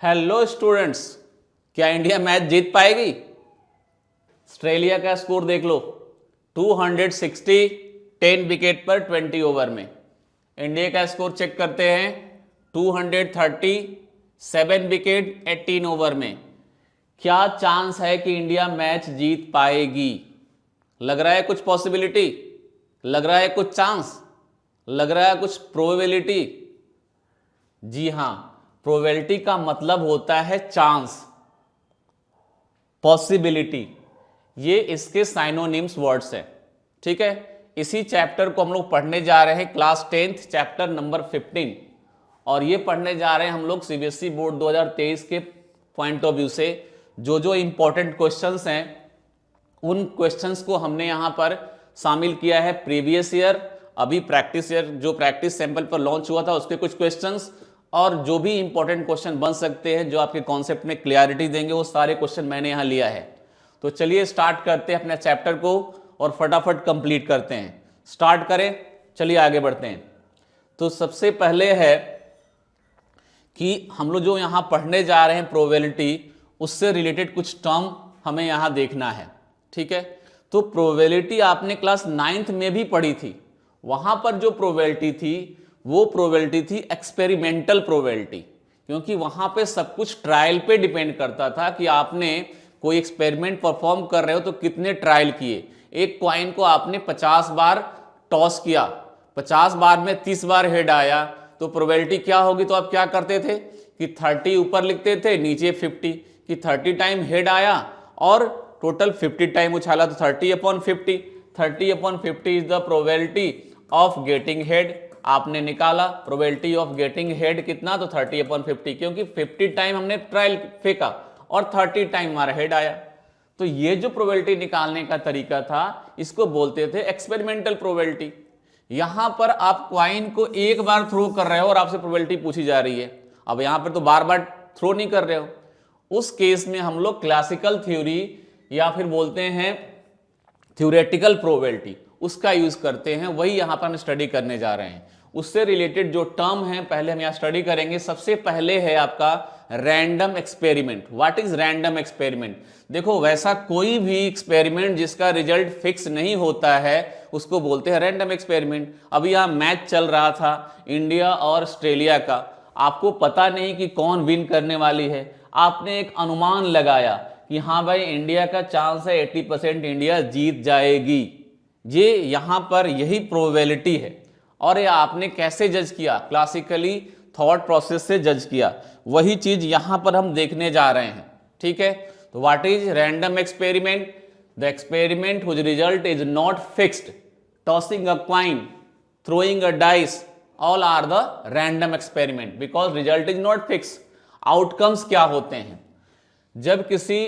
Hello students, क्या India match जीत पाएगी? Australia का स्कोर देख लो, 260 10 विकेट पर 20 ओवर में। इंडिया का स्कोर चेक करते हैं, 230 7 विकेट 18 ओवर में। क्या चांस है कि इंडिया मैच जीत पाएगी? लग रहा है कुछ पॉसिबिलिटी, लग रहा है कुछ चांस, लग रहा है कुछ प्रोबेबिलिटी? जी हां, प्रोबेबिलिटी का मतलब होता है चांस, पॉसिबिलिटी। ये इसके साइनोनिम्स वर्ड्स है। ठीक है, इसी चैप्टर को हम लोग पढ़ने जा रहे हैं, क्लास 10th चैप्टर नंबर 15। और ये पढ़ने जा रहे हैं हम लोग सीबीएसई बोर्ड 2023 के पॉइंट ऑफ व्यू से। जो जो इंपॉर्टेंट क्वेश्चंस हैं उन क्वेश्चंस को हमने यहां पर शामिल किया है। प्रीवियस ईयर, अभी प्रैक्टिस ईयर जो प्रैक्टिस सैंपल पर लॉन्च हुआ था उसके कुछ क्वेश्चंस, और जो भी इंपॉर्टेंट क्वेश्चन बन सकते हैं जो आपके कॉन्सेप्ट में क्लियरिटी देंगे, वो सारे क्वेश्चन मैंने यहां लिया है। तो चलिए स्टार्ट करते हैं अपने चैप्टर को और फटाफट कंप्लीट करते हैं। स्टार्ट करें, चलिए आगे बढ़ते हैं। तो सबसे पहले है कि हम लोग जो यहां पढ़ने जा रहे हैं प्रोबेबिलिटी, उससे रिलेटेड कुछ टर्म हमें यहां देखना है। ठीक है, तो प्रोबेबिलिटी आपने क्लास 9th में भी पढ़ी थी। वहां पर जो प्रोबेबिलिटी थी वो प्रोबेबिलिटी थी एक्सपेरिमेंटल प्रोबेबिलिटी, क्योंकि वहां पे सब कुछ ट्रायल पे डिपेंड करता था कि आपने कोई एक्सपेरिमेंट परफॉर्म कर रहे हो तो कितने ट्रायल किए। एक कॉइन को आपने 50 बार टॉस किया, 50 बार में 30 बार हेड आया, तो प्रोबेबिलिटी क्या होगी? तो आप क्या करते थे कि 30 ऊपर लिखते थे, नीचे 50, कि 30 टाइम हेड आया और टोटल 50 टाइम उछाला, तो 30/50। 30/50 is the probability of getting head. आपने निकाला प्रोबेबिलिटी ऑफ गेटिंग हेड कितना, तो 30/50, क्योंकि 50 टाइम हमने ट्रायल फेंका और 30 टाइम हमारा हेड आया। तो ये जो प्रोबेबिलिटी निकालने का तरीका था, इसको बोलते थे एक्सपेरिमेंटल प्रोबेबिलिटी। यहां पर आप क्वाइन को एक बार थ्रो कर रहे हो और आपसे प्रोबेबिलिटी पूछी जा रही है। अब यहां पर तो बार बार थ्रो नहीं कर रहे हो। उस केस में हम लोग क्लासिकल थ्योरी या फिर बोलते हैं थ्योरेटिकल प्रोबेबिलिटी, उसका यूज करते हैं। वही यहां पर हम स्टडी करने जा रहे हैं। उससे रिलेटेड जो टर्म है पहले हम यहां स्टडी करेंगे। सबसे पहले है आपका random experiment. What is random experiment? देखो, वैसा कोई भी एक्सपेरिमेंट जिसका रिजल्ट फिक्स नहीं होता है उसको बोलते हैं रैंडम एक्सपेरिमेंट। अभी यहां मैच चल रहा था इंडिया और ऑस्ट्रेलिया का, आपको पता नहीं कि कौन विन करने वाली है। आपने एक अनुमान लगाया कि हाँ भाई, इंडिया का चांस है 80% इंडिया जीत जाएगी। ये यहां पर यही प्रोबेबिलिटी है। और ये आपने कैसे जज किया? क्लासिकली थॉट प्रोसेस से जज किया। वही चीज यहां पर हम देखने जा रहे हैं। ठीक है, तो what is random experiment? The experiment whose result is not fixed, tossing a coin, throwing a dice, all are the random experiment because result is not fixed. Outcomes क्या होते हैं? जब किसी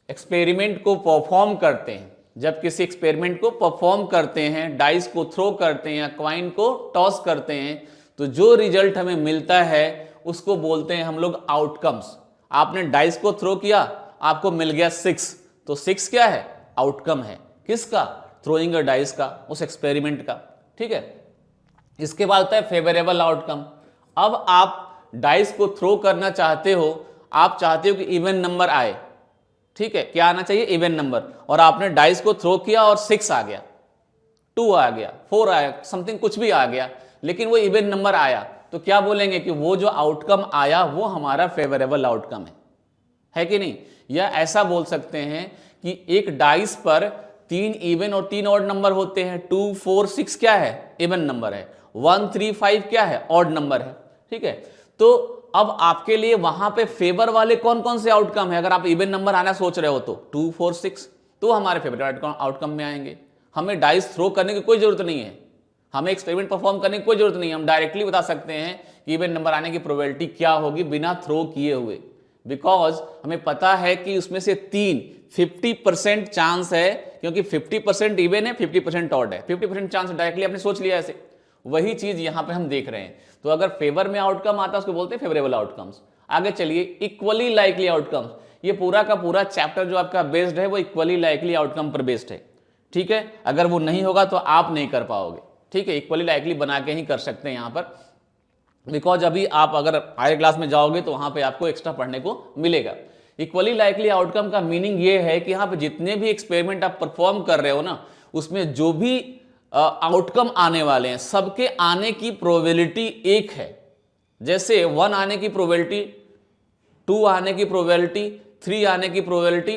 एक्सपेरिमेंट को परफॉर्म करते हैं, जब किसी एक्सपेरिमेंट को परफॉर्म करते हैं, डाइस को थ्रो करते हैं या क्वाइन को टॉस करते हैं, तो जो रिजल्ट हमें मिलता है उसको बोलते हैं हम लोग आउटकम्स। आपने डाइस को थ्रो किया, आपको मिल गया 6, तो 6 क्या है? आउटकम है। किसका? थ्रोइंग अ डाइस का, उस एक्सपेरिमेंट का। ठीक है, इसके बाद आता है फेवरेबल आउटकम। अब आप डाइस को थ्रो करना चाहते हो, आप चाहते हो कि इवन नंबर आए। ठीक है, क्या आना चाहिए? Even number. और आपने डाइस को थ्रो किया और 6 आ गया, 2 आ गया, 4 आया, समथिंग कुछ भी आ गया, लेकिन वो इवन नंबर आया, तो क्या बोलेंगे कि वो जो आउटकम आया वो हमारा फेवरेबल आउटकम है कि नहीं? या ऐसा बोल सकते हैं कि एक डाइस पर 3 इवन और 3 ऑड नंबर होते हैं। 2 4 6 क्या है? इवन नंबर है। 1 3 5 क्या है? ऑड नंबर है। ठीक है, तो अब आपके लिए वहां पे फेवर वाले कौन कौन से आउटकम है? अगर आप इवन नंबर आना सोच रहे हो तो 2 4 6 तो हमारे फेवरेट आउटकम में आएंगे। हमें डाइस थ्रो करने की कोई जरूरत नहीं है, हमें एक्सपेरिमेंट परफॉर्म करने की कोई जरूरत नहीं है। हम डायरेक्टली बता सकते हैं कि इवन नंबर आने की प्रोबेबिलिटी क्या होगी बिना थ्रो किए हुए, बिकॉज हमें पता है कि उसमें से 50% चांस है, क्योंकि 50% इवन है, 50% ऑड है। 50% चांस डायरेक्टली आपने सोच लिया ऐसे। वही चीज यहां पे हम देख रहे हैं। तो अगर फेवर में आउटकम आता है उसको बोलते हैं फेवरेबल आउटकम्स। आगे चलिए, इक्वली लाइकली आउटकम्स। ये पूरा का पूरा चैप्टर जो आपका बेस्ड है वो इक्वली लाइकली आउटकम पर बेस्ड है। ठीक है, अगर वो नहीं होगा तो आप नहीं कर पाओगे। ठीक है, इक्वली लाइकली बना के ही कर सकते हैं यहां पर। बिकॉज अभी आप अगर हायर क्लास में जाओगे तो वहां पे आपको एक्स्ट्रा पढ़ने को मिलेगा। इक्वली लाइकली आउटकम का मीनिंग ये है कि यहाँ पे जितने भी एक्सपेरिमेंट आप परफॉर्म कर रहे हो ना, उसमें जो भी आउटकम आने वाले हैं सबके आने की प्रोबेबिलिटी एक है। जैसे 1 आने की प्रोबेबिलिटी, 2 आने की प्रोबेबिलिटी, 3 आने की प्रोबेबिलिटी,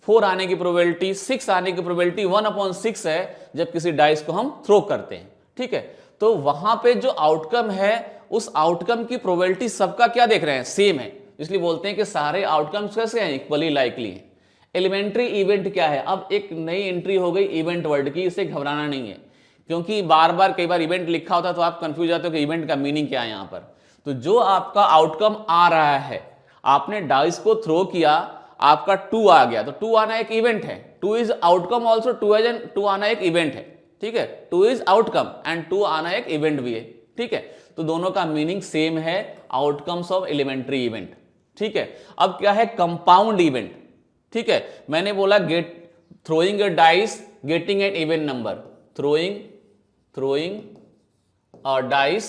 4 आने की प्रोबेबिलिटी, 6 आने की प्रोबेबिलिटी 1/6 है जब किसी डाइस को हम थ्रो करते हैं। ठीक है, तो वहां पे जो आउटकम है उस आउटकम की प्रोबेबिलिटी सबका क्या देख रहे हैं, सेम है, इसलिए बोलते हैं कि सारे आउटकम्स कैसे हैं, इक्वली लाइकली हैं। एलिमेंट्री इवेंट क्या है, अब एक नई एंट्री हो गई इवेंट वर्ड की, इसे घबराना नहीं है, क्योंकि बार बार कई बार इवेंट लिखा होता है तो आप कंफ्यूज जाते हो कि इवेंट का मीनिंग क्या है यहां पर। तो जो आपका आउटकम आ रहा है, आपने डाइस को थ्रो किया, आपका 2 आ गया, तो 2 आना एक इवेंट है, 2 इज आउटकम ऑल्सो, 2 आना एक इवेंट है। ठीक है, 2 इज आउटकम एंड 2 आना एक इवेंट भी है। ठीक है, तो दोनों का मीनिंग सेम है, आउटकम्स ऑफ एलिमेंट्री इवेंट। ठीक है, अब क्या है, कंपाउंड इवेंट। ठीक है, मैंने बोला throwing a dice getting an even number, throwing a dice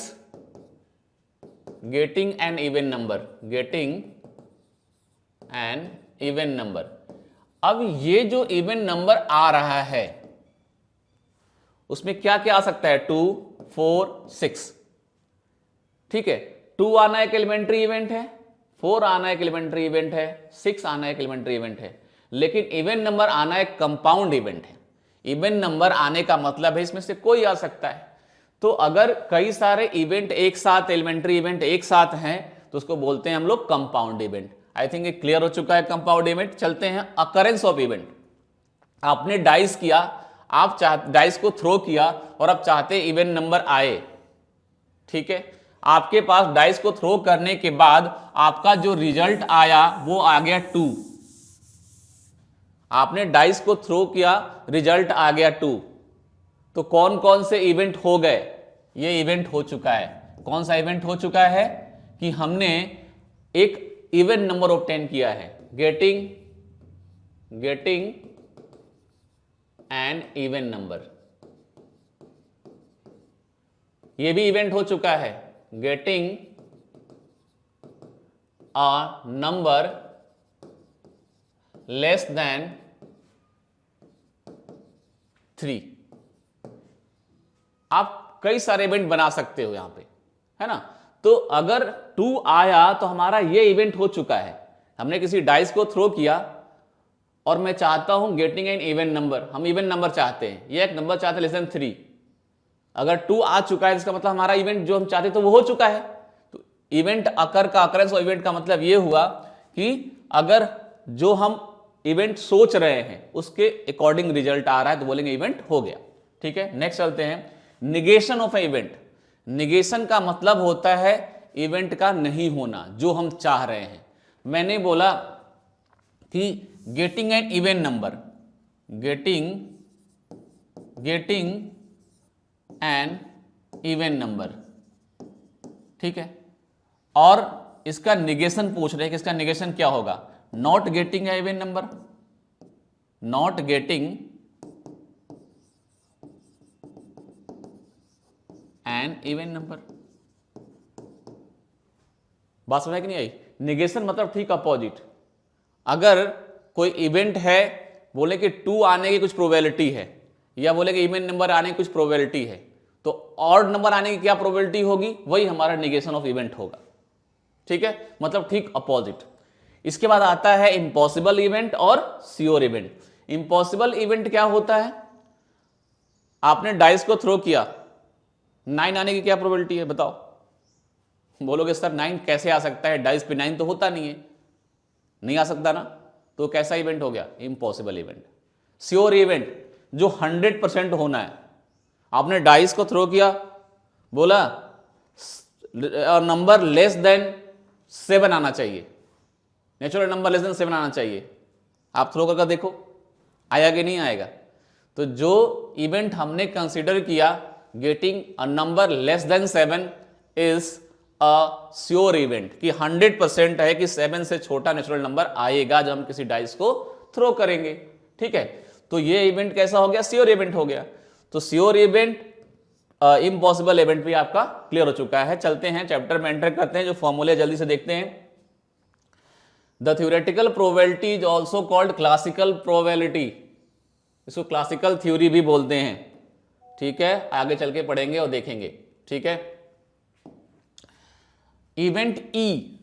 getting an even number। अब ये जो इवन नंबर आ रहा है उसमें क्या क्या आ सकता है, 2, 4, 6। ठीक है, 2 आना एक एलिमेंट्री इवेंट है, 4 आना एक एलिमेंट्री इवेंट है, 6 आना एक एलिमेंट्री इवेंट है, लेकिन इवन नंबर आना एक कंपाउंड इवेंट है। इवन नंबर आने का मतलब है इसमें से कोई आ सकता है। तो अगर कई सारे इवेंट एक साथ, एलिमेंट्री इवेंट एक साथ हैं, तो उसको बोलते हैं हम लोग कंपाउंड इवेंट। आई थिंक ये क्लियर हो चुका है कंपाउंड इवेंट। चलते हैं अकरेंस ऑफ इवेंट। आपने डाइस किया, आप डाइस को थ्रो किया और आप चाहते इवन नंबर आए। ठीक है, आपके पास डाइस को थ्रो करने के बाद आपका जो रिजल्ट आया वो आ गया 2। आपने डाइस को थ्रो किया, रिजल्ट आ गया 2। तो कौन कौन से इवेंट हो गए, ये इवेंट हो चुका है। कौन सा इवेंट हो चुका है कि हमने एक इवन नंबर ऑब्टेन किया है, गेटिंग एन इवन नंबर। ये भी इवेंट हो चुका है, getting a number less than 3। आप कई सारे इवेंट बना सकते हो यहां पे, है ना। तो अगर 2 आया तो हमारा ये इवेंट हो चुका है। हमने किसी डाइस को थ्रो किया और मैं चाहता हूं गेटिंग एन इवन नंबर, हम इवन नंबर चाहते हैं, ये एक नंबर चाहते हैं लेस देन 3। अगर 2 आ चुका है इसका मतलब हमारा इवेंट जो हम चाहते तो वो हो चुका है। तो इवेंट अकर का, अकरेंस ऑफ इवेंट का मतलब ये हुआ कि अगर जो हम इवेंट सोच रहे हैं उसके अकॉर्डिंग रिजल्ट आ रहा है तो बोलेंगे इवेंट हो गया। ठीक है, नेक्स्ट चलते हैं negation of A event. Negation का मतलब होता है इवेंट का नहीं होना जो हम चाह रहे हैं। मैंने बोला कि getting an even number, getting an even number. ठीक है, और इसका निगेशन पूछ रहे हैं कि इसका निगेशन क्या होगा, not getting a even number, not getting an even number. बात समझ कि नहीं आई। निगेशन मतलब ठीक अपोजिट। अगर कोई इवेंट है, बोले कि 2 आने की कुछ प्रोबेबिलिटी है, या बोले कि इवन नंबर आने की कुछ प्रोबेबिलिटी है, तो ऑड नंबर आने की क्या प्रोबेबिलिटी होगी, वही हमारा निगेशन ऑफ इवेंट होगा। ठीक है, मतलब ठीक अपोजिट। इसके बाद आता है इम्पॉसिबल इवेंट और श्योर इवेंट। इम्पॉसिबल इवेंट क्या होता है, आपने डाइस को थ्रो किया, 9 आने की क्या प्रोबेबिलिटी है बताओ। बोलोगे सर 9 कैसे आ सकता है, डाइस पे 9 तो होता नहीं है, नहीं आ सकता ना, तो कैसा इवेंट हो गया, इम्पॉसिबल इवेंट। श्योर इवेंट जो 100% होना है, आपने डाइस को थ्रो किया, बोला नंबर लेस देन 7 आना चाहिए, नेचुरल नंबर लेस देन 7 आना चाहिए। आप थ्रो करके देखो आया कि नहीं आएगा। तो जो इवेंट हमने कंसीडर किया getting a number less than 7 is a sure event, कि 100% है कि 7 से छोटा नेचुरल नंबर आएगा जब हम किसी डाइस को थ्रो करेंगे। ठीक है, तो ये इवेंट कैसा हो गया, श्योर इवेंट हो गया। तो श्योर इवेंट इम्पॉसिबल इवेंट भी आपका क्लियर हो चुका है। चलते हैं चैप्टर में एंटर करते हैं, जो फॉर्मूले जल्दी से देखते हैं। The theoretical probability is also called classical probability, इसको क्लासिकल थ्योरी भी बोलते हैं, ठीक है, आगे चल के पढ़ेंगे और देखेंगे, ठीक है। Event E,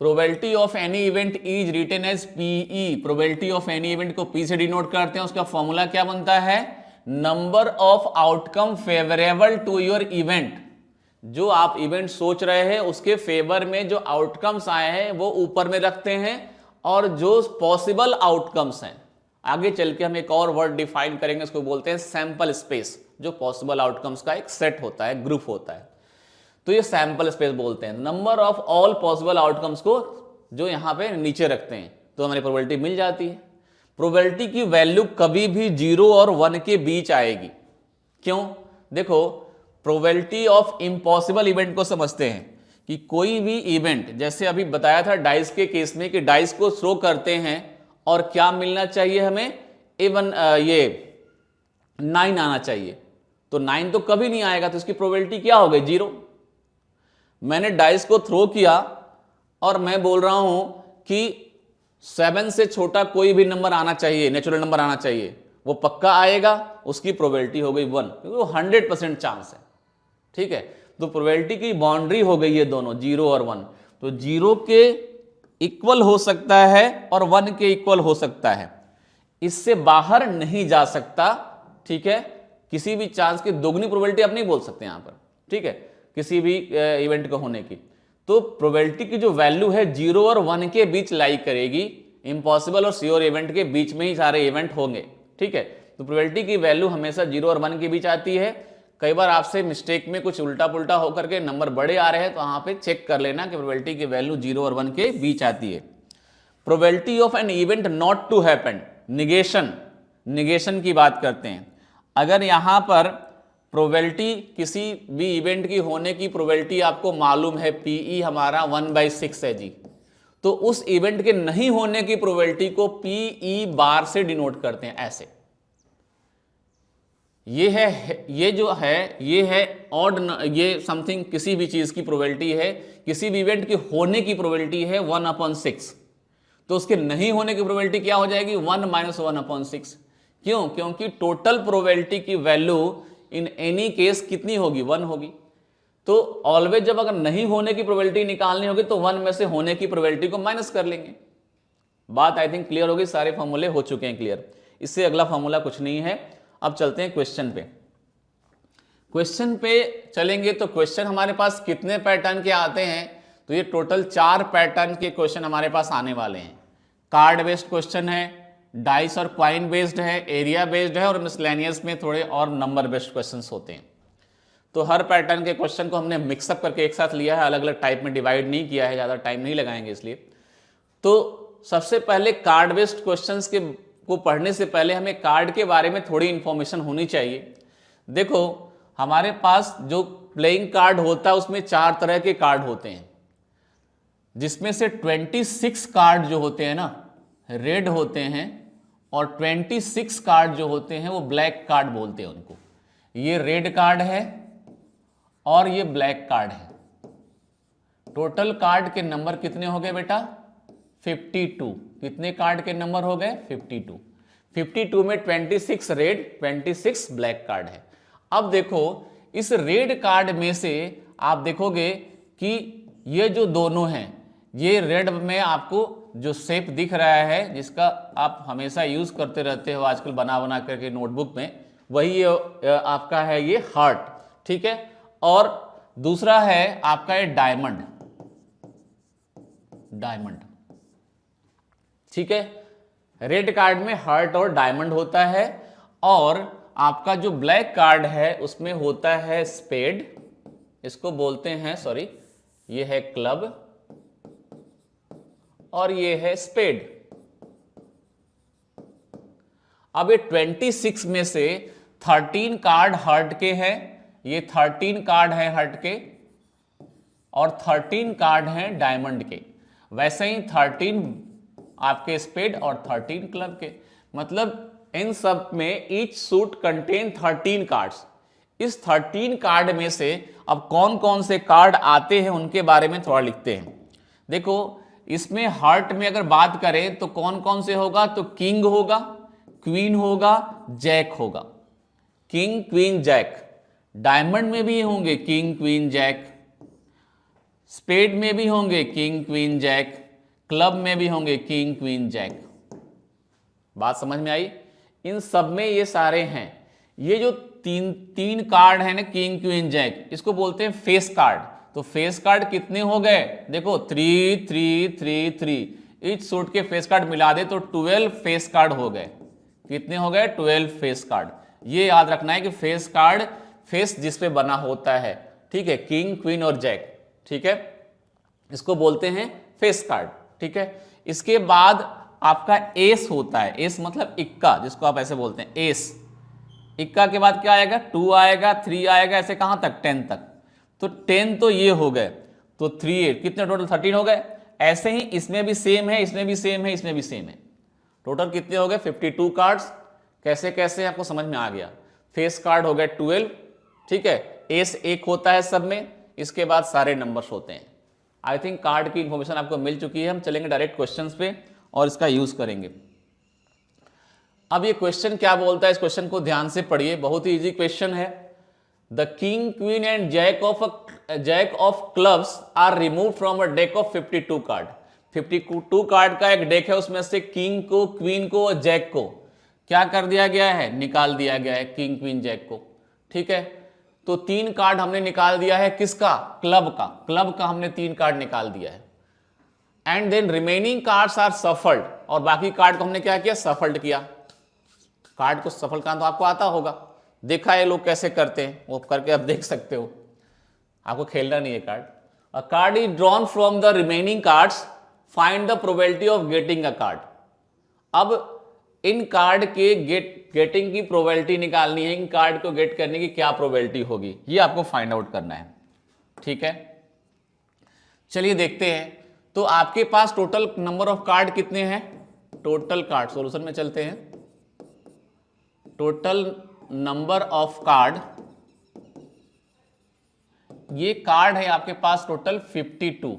probability of any event is written as P E, probability of any event को पी से डिनोट करते हैं। उसका फॉर्मूला क्या बनता है, number of outcome favourable to your event, जो आप इवेंट सोच रहे हैं उसके फेवर में जो आउटकम्स आए हैं वो ऊपर में रखते हैं, और जो पॉसिबल आउटकम्स हैं, आगे चल के हम एक और वर्ड डिफाइन करेंगे, उसको बोलते हैं सैंपल स्पेस, जो पॉसिबल आउटकम्स का एक सेट होता है, ग्रुप होता है, तो ये सैंपल स्पेस बोलते हैं। Number of all possible outcomes को जो यहां पे नीचे रखते हैं तो हमारी प्रोबेबिलिटी मिल जाती है। प्रोबेबिलिटी की वैल्यू कभी भी 0 और 1 के बीच आएगी। क्यों? देखो, प्रोबेबिलिटी ऑफ इम्पॉसिबल इवेंट को समझते हैं कि कोई भी इवेंट, जैसे अभी बताया था डाइस के केस में कि डाइस को थ्रो करते हैं और क्या मिलना चाहिए हमें, इवन ये 9 आना चाहिए, तो 9 तो कभी नहीं आएगा, तो इसकी प्रोबेबिलिटी क्या हो गई, 0। मैंने डाइस को थ्रो किया और मैं बोल रहा हूं कि 7 से छोटा कोई भी नंबर आना चाहिए, नेचुरल नंबर आना चाहिए, वो पक्का आएगा, उसकी प्रोबेबिलिटी हो गई 1, क्योंकि वो 100% चांस है, ठीक है। तो प्रोबेबिलिटी की बाउंड्री हो गई है दोनों, 0 और 1, तो 0 के इक्वल हो सकता है और 1 के इक्वल हो सकता है, इससे बाहर नहीं जा सकता, ठीक है। किसी भी चांस की दोगुनी प्रोबेबिलिटी आप नहीं बोल सकते यहां पर, ठीक है, किसी भी इवेंट को होने की। तो प्रोबेबिलिटी की जो वैल्यू है 0 और 1 के बीच लाई करेगी, इम्पॉसिबल और श्योर इवेंट के बीच में ही सारे इवेंट होंगे, ठीक है। तो प्रोबेबिलिटी की वैल्यू हमेशा 0 और 1 के बीच आती है। कई बार आपसे मिस्टेक में कुछ उल्टा पुल्टा होकर के नंबर बड़े आ रहे हैं, तो वहां पे चेक कर लेना कि प्रोबेबिलिटी की वैल्यू 0 और 1 के बीच आती है। Probability of an event not to happen, negation, negation की बात करते हैं। अगर यहां पर प्रोबेबिलिटी किसी भी इवेंट की होने की प्रोबेबिलिटी आपको मालूम है, पीई हमारा 1/6 है जी, तो उस इवेंट के नहीं होने की प्रोबेबिलिटी को पीई बार से डिनोट करते हैं, ऐसे। ये है, ये जो है ये है ऑड, ये समथिंग किसी भी चीज की प्रोबेबिलिटी है, किसी भी इवेंट की होने की प्रोबेबिलिटी है 1/6, तो उसके नहीं होने की प्रोबेबिलिटी क्या हो जाएगी, 1 - 1/6। क्यों? क्योंकि टोटल प्रोबेबिलिटी की वैल्यू इन एनी केस कितनी होगी, 1 होगी। तो ऑलवेज जब अगर नहीं होने की प्रोबेबिलिटी निकालनी होगी तो 1 में से होने की प्रोबेबिलिटी को माइनस कर लेंगे। बात आई थिंक क्लियर होगी, सारे फॉर्मूले हो चुके हैं क्लियर, इससे अगला फॉर्मूला कुछ नहीं है। अब चलते हैं क्वेश्चन पे। क्वेश्चन पे चलेंगे तो क्वेश्चन हमारे पास कितने पैटर्न के आते हैं, तो ये टोटल 4 पैटर्न के क्वेश्चन हमारे पास आने वाले हैं। कार्ड बेस्ड क्वेश्चन है, डाइस और क्वाइन बेस्ड है, एरिया बेस्ड है, और मिसलेनियस में थोड़े और नंबर बेस्ड क्वेश्चंस होते हैं। तो हर पैटर्न के क्वेश्चन को हमने मिक्सअप करके एक साथ लिया है, अलग अलग टाइप में डिवाइड नहीं किया है, ज़्यादा टाइम नहीं लगाएंगे इसलिए। तो सबसे पहले कार्ड बेस्ड क्वेश्चंस के को पढ़ने से पहले हमें कार्ड के बारे में थोड़ी इंफॉर्मेशन होनी चाहिए। देखो, हमारे पास जो प्लेइंग कार्ड होता है उसमें 4 तरह के कार्ड होते हैं, जिसमें से 26 कार्ड जो होते हैं ना रेड होते हैं, और 26 कार्ड जो होते हैं वो ब्लैक कार्ड बोलते हैं उनको। ये रेड कार्ड है और ये ब्लैक कार्ड है। टोटल कार्ड के नंबर कितने हो गए बेटा, 52। कितने कार्ड के नंबर हो गए, 52। 52 में 26 रेड, 26 ब्लैक कार्ड है। अब देखो, इस रेड कार्ड में से आप देखोगे कि ये जो दोनों हैं, ये रेड में आपको जो शेप दिख रहा है, जिसका आप हमेशा यूज करते रहते हो आजकल बना बना करके नोटबुक में, वही आपका है ये हार्ट, ठीक है। और दूसरा है आपका ये डायमंड, डायमंड, ठीक है। रेड कार्ड में हार्ट और डायमंड होता है, और आपका जो ब्लैक कार्ड है उसमें होता है स्पेड, इसको बोलते हैं, सॉरी, ये है क्लब और ये है स्पेड। अब ये 26 में से 13 कार्ड हार्ट के हैं, ये 13 कार्ड है हार्ट के, और 13 कार्ड हैं डायमंड के। वैसे ही 13 आपके स्पेड और 13 क्लब के। मतलब इन सब में ईच सूट कंटेन 13 कार्ड्स। इस 13 कार्ड में से अब कौन कौन से कार्ड आते हैं उनके बारे में थोड़ा लिखते हैं। देखो इसमें हार्ट में अगर बात करें तो कौन कौन से होगा, तो किंग होगा, क्वीन होगा, जैक होगा। King queen Jack. डायमंड में भी होंगे किंग क्वीन जैक, स्पेड में भी होंगे किंग क्वीन जैक, क्लब में भी होंगे किंग क्वीन जैक। बात समझ में आई? इन सब में ये सारे हैं। ये जो तीन कार्ड है ना किंग क्वीन जैक, इसको बोलते हैं फेस कार्ड। तो फेस कार्ड कितने हो गए, देखो 3 3 3 3, इच सूट के फेस कार्ड मिला दे तो 12 फेस कार्ड हो गए। कितने हो गए, 12 फेस कार्ड। ये याद रखना है कि फेस कार्ड फेस जिस पे बना होता है, ठीक है, किंग क्वीन और जैक, ठीक है, इसको बोलते हैं फेस कार्ड, ठीक है। इसके बाद आपका एस होता है, एस मतलब इक्का, जिसको आप ऐसे बोलते हैं एस। इक्का के बाद क्या आएगा, 2 आएगा, 3 आएगा, ऐसे कहां तक, 10 तक। तो 10 तो ये हो गए, तो 3 8 कितने टोटल 13 हो गए। ऐसे ही इसमें भी सेम है, इसमें भी सेम है, इसमें भी सेम है। टोटल कितने हो गए, 52 कार्ड्स। कैसे कैसे आपको समझ में आ गया। फेस कार्ड हो गए 12, ठीक है, एस एक होता है सब में, इसके बाद सारे नंबर्स होते हैं। आई थिंक कार्ड की इंफॉर्मेशन आपको मिल चुकी है। हम चलेंगे डायरेक्ट क्वेश्चंस पे और इसका यूज करेंगे। अब ये क्वेश्चन क्या बोलता है, इस क्वेश्चन को ध्यान से पढ़िए, बहुत ही इजी क्वेश्चन है। The king queen and jack of clubs are remove from a deck of 52 card. 52 card का एक डेक है, उसमें से किंग को, क्वीन को और जैक को क्या कर दिया गया है, निकाल दिया गया है, किंग क्वीन जैक को, ठीक है। तो 3 कार्ड हमने निकाल दिया है, किसका, क्लब का। क्लब का हमने 3 कार्ड निकाल दिया है। And then remaining cards are shuffled, और बाकी कार्ड को हमने क्या किया, सफल्ड किया। कार्ड को सफल करना तो आपको आता होगा, देखा है लोग कैसे करते हैं, वो करके आप देख सकते हो, आपको खेलना नहीं है card. A card is drawn from the remaining cards, find the probability of getting a card. अब इन कार्ड के गेटिंग की प्रोबेबिलिटी निकालनी है, इन कार्ड को गेट करने की क्या प्रोबेबिलिटी होगी, ये आपको फाइंड आउट करना है, ठीक है। चलिए देखते हैं। तो आपके पास टोटल नंबर ऑफ कार्ड कितने हैं, टोटल कार्ड, सॉल्यूशन में चलते हैं। टोटल नंबर ऑफ कार्ड, ये कार्ड है आपके पास total 52।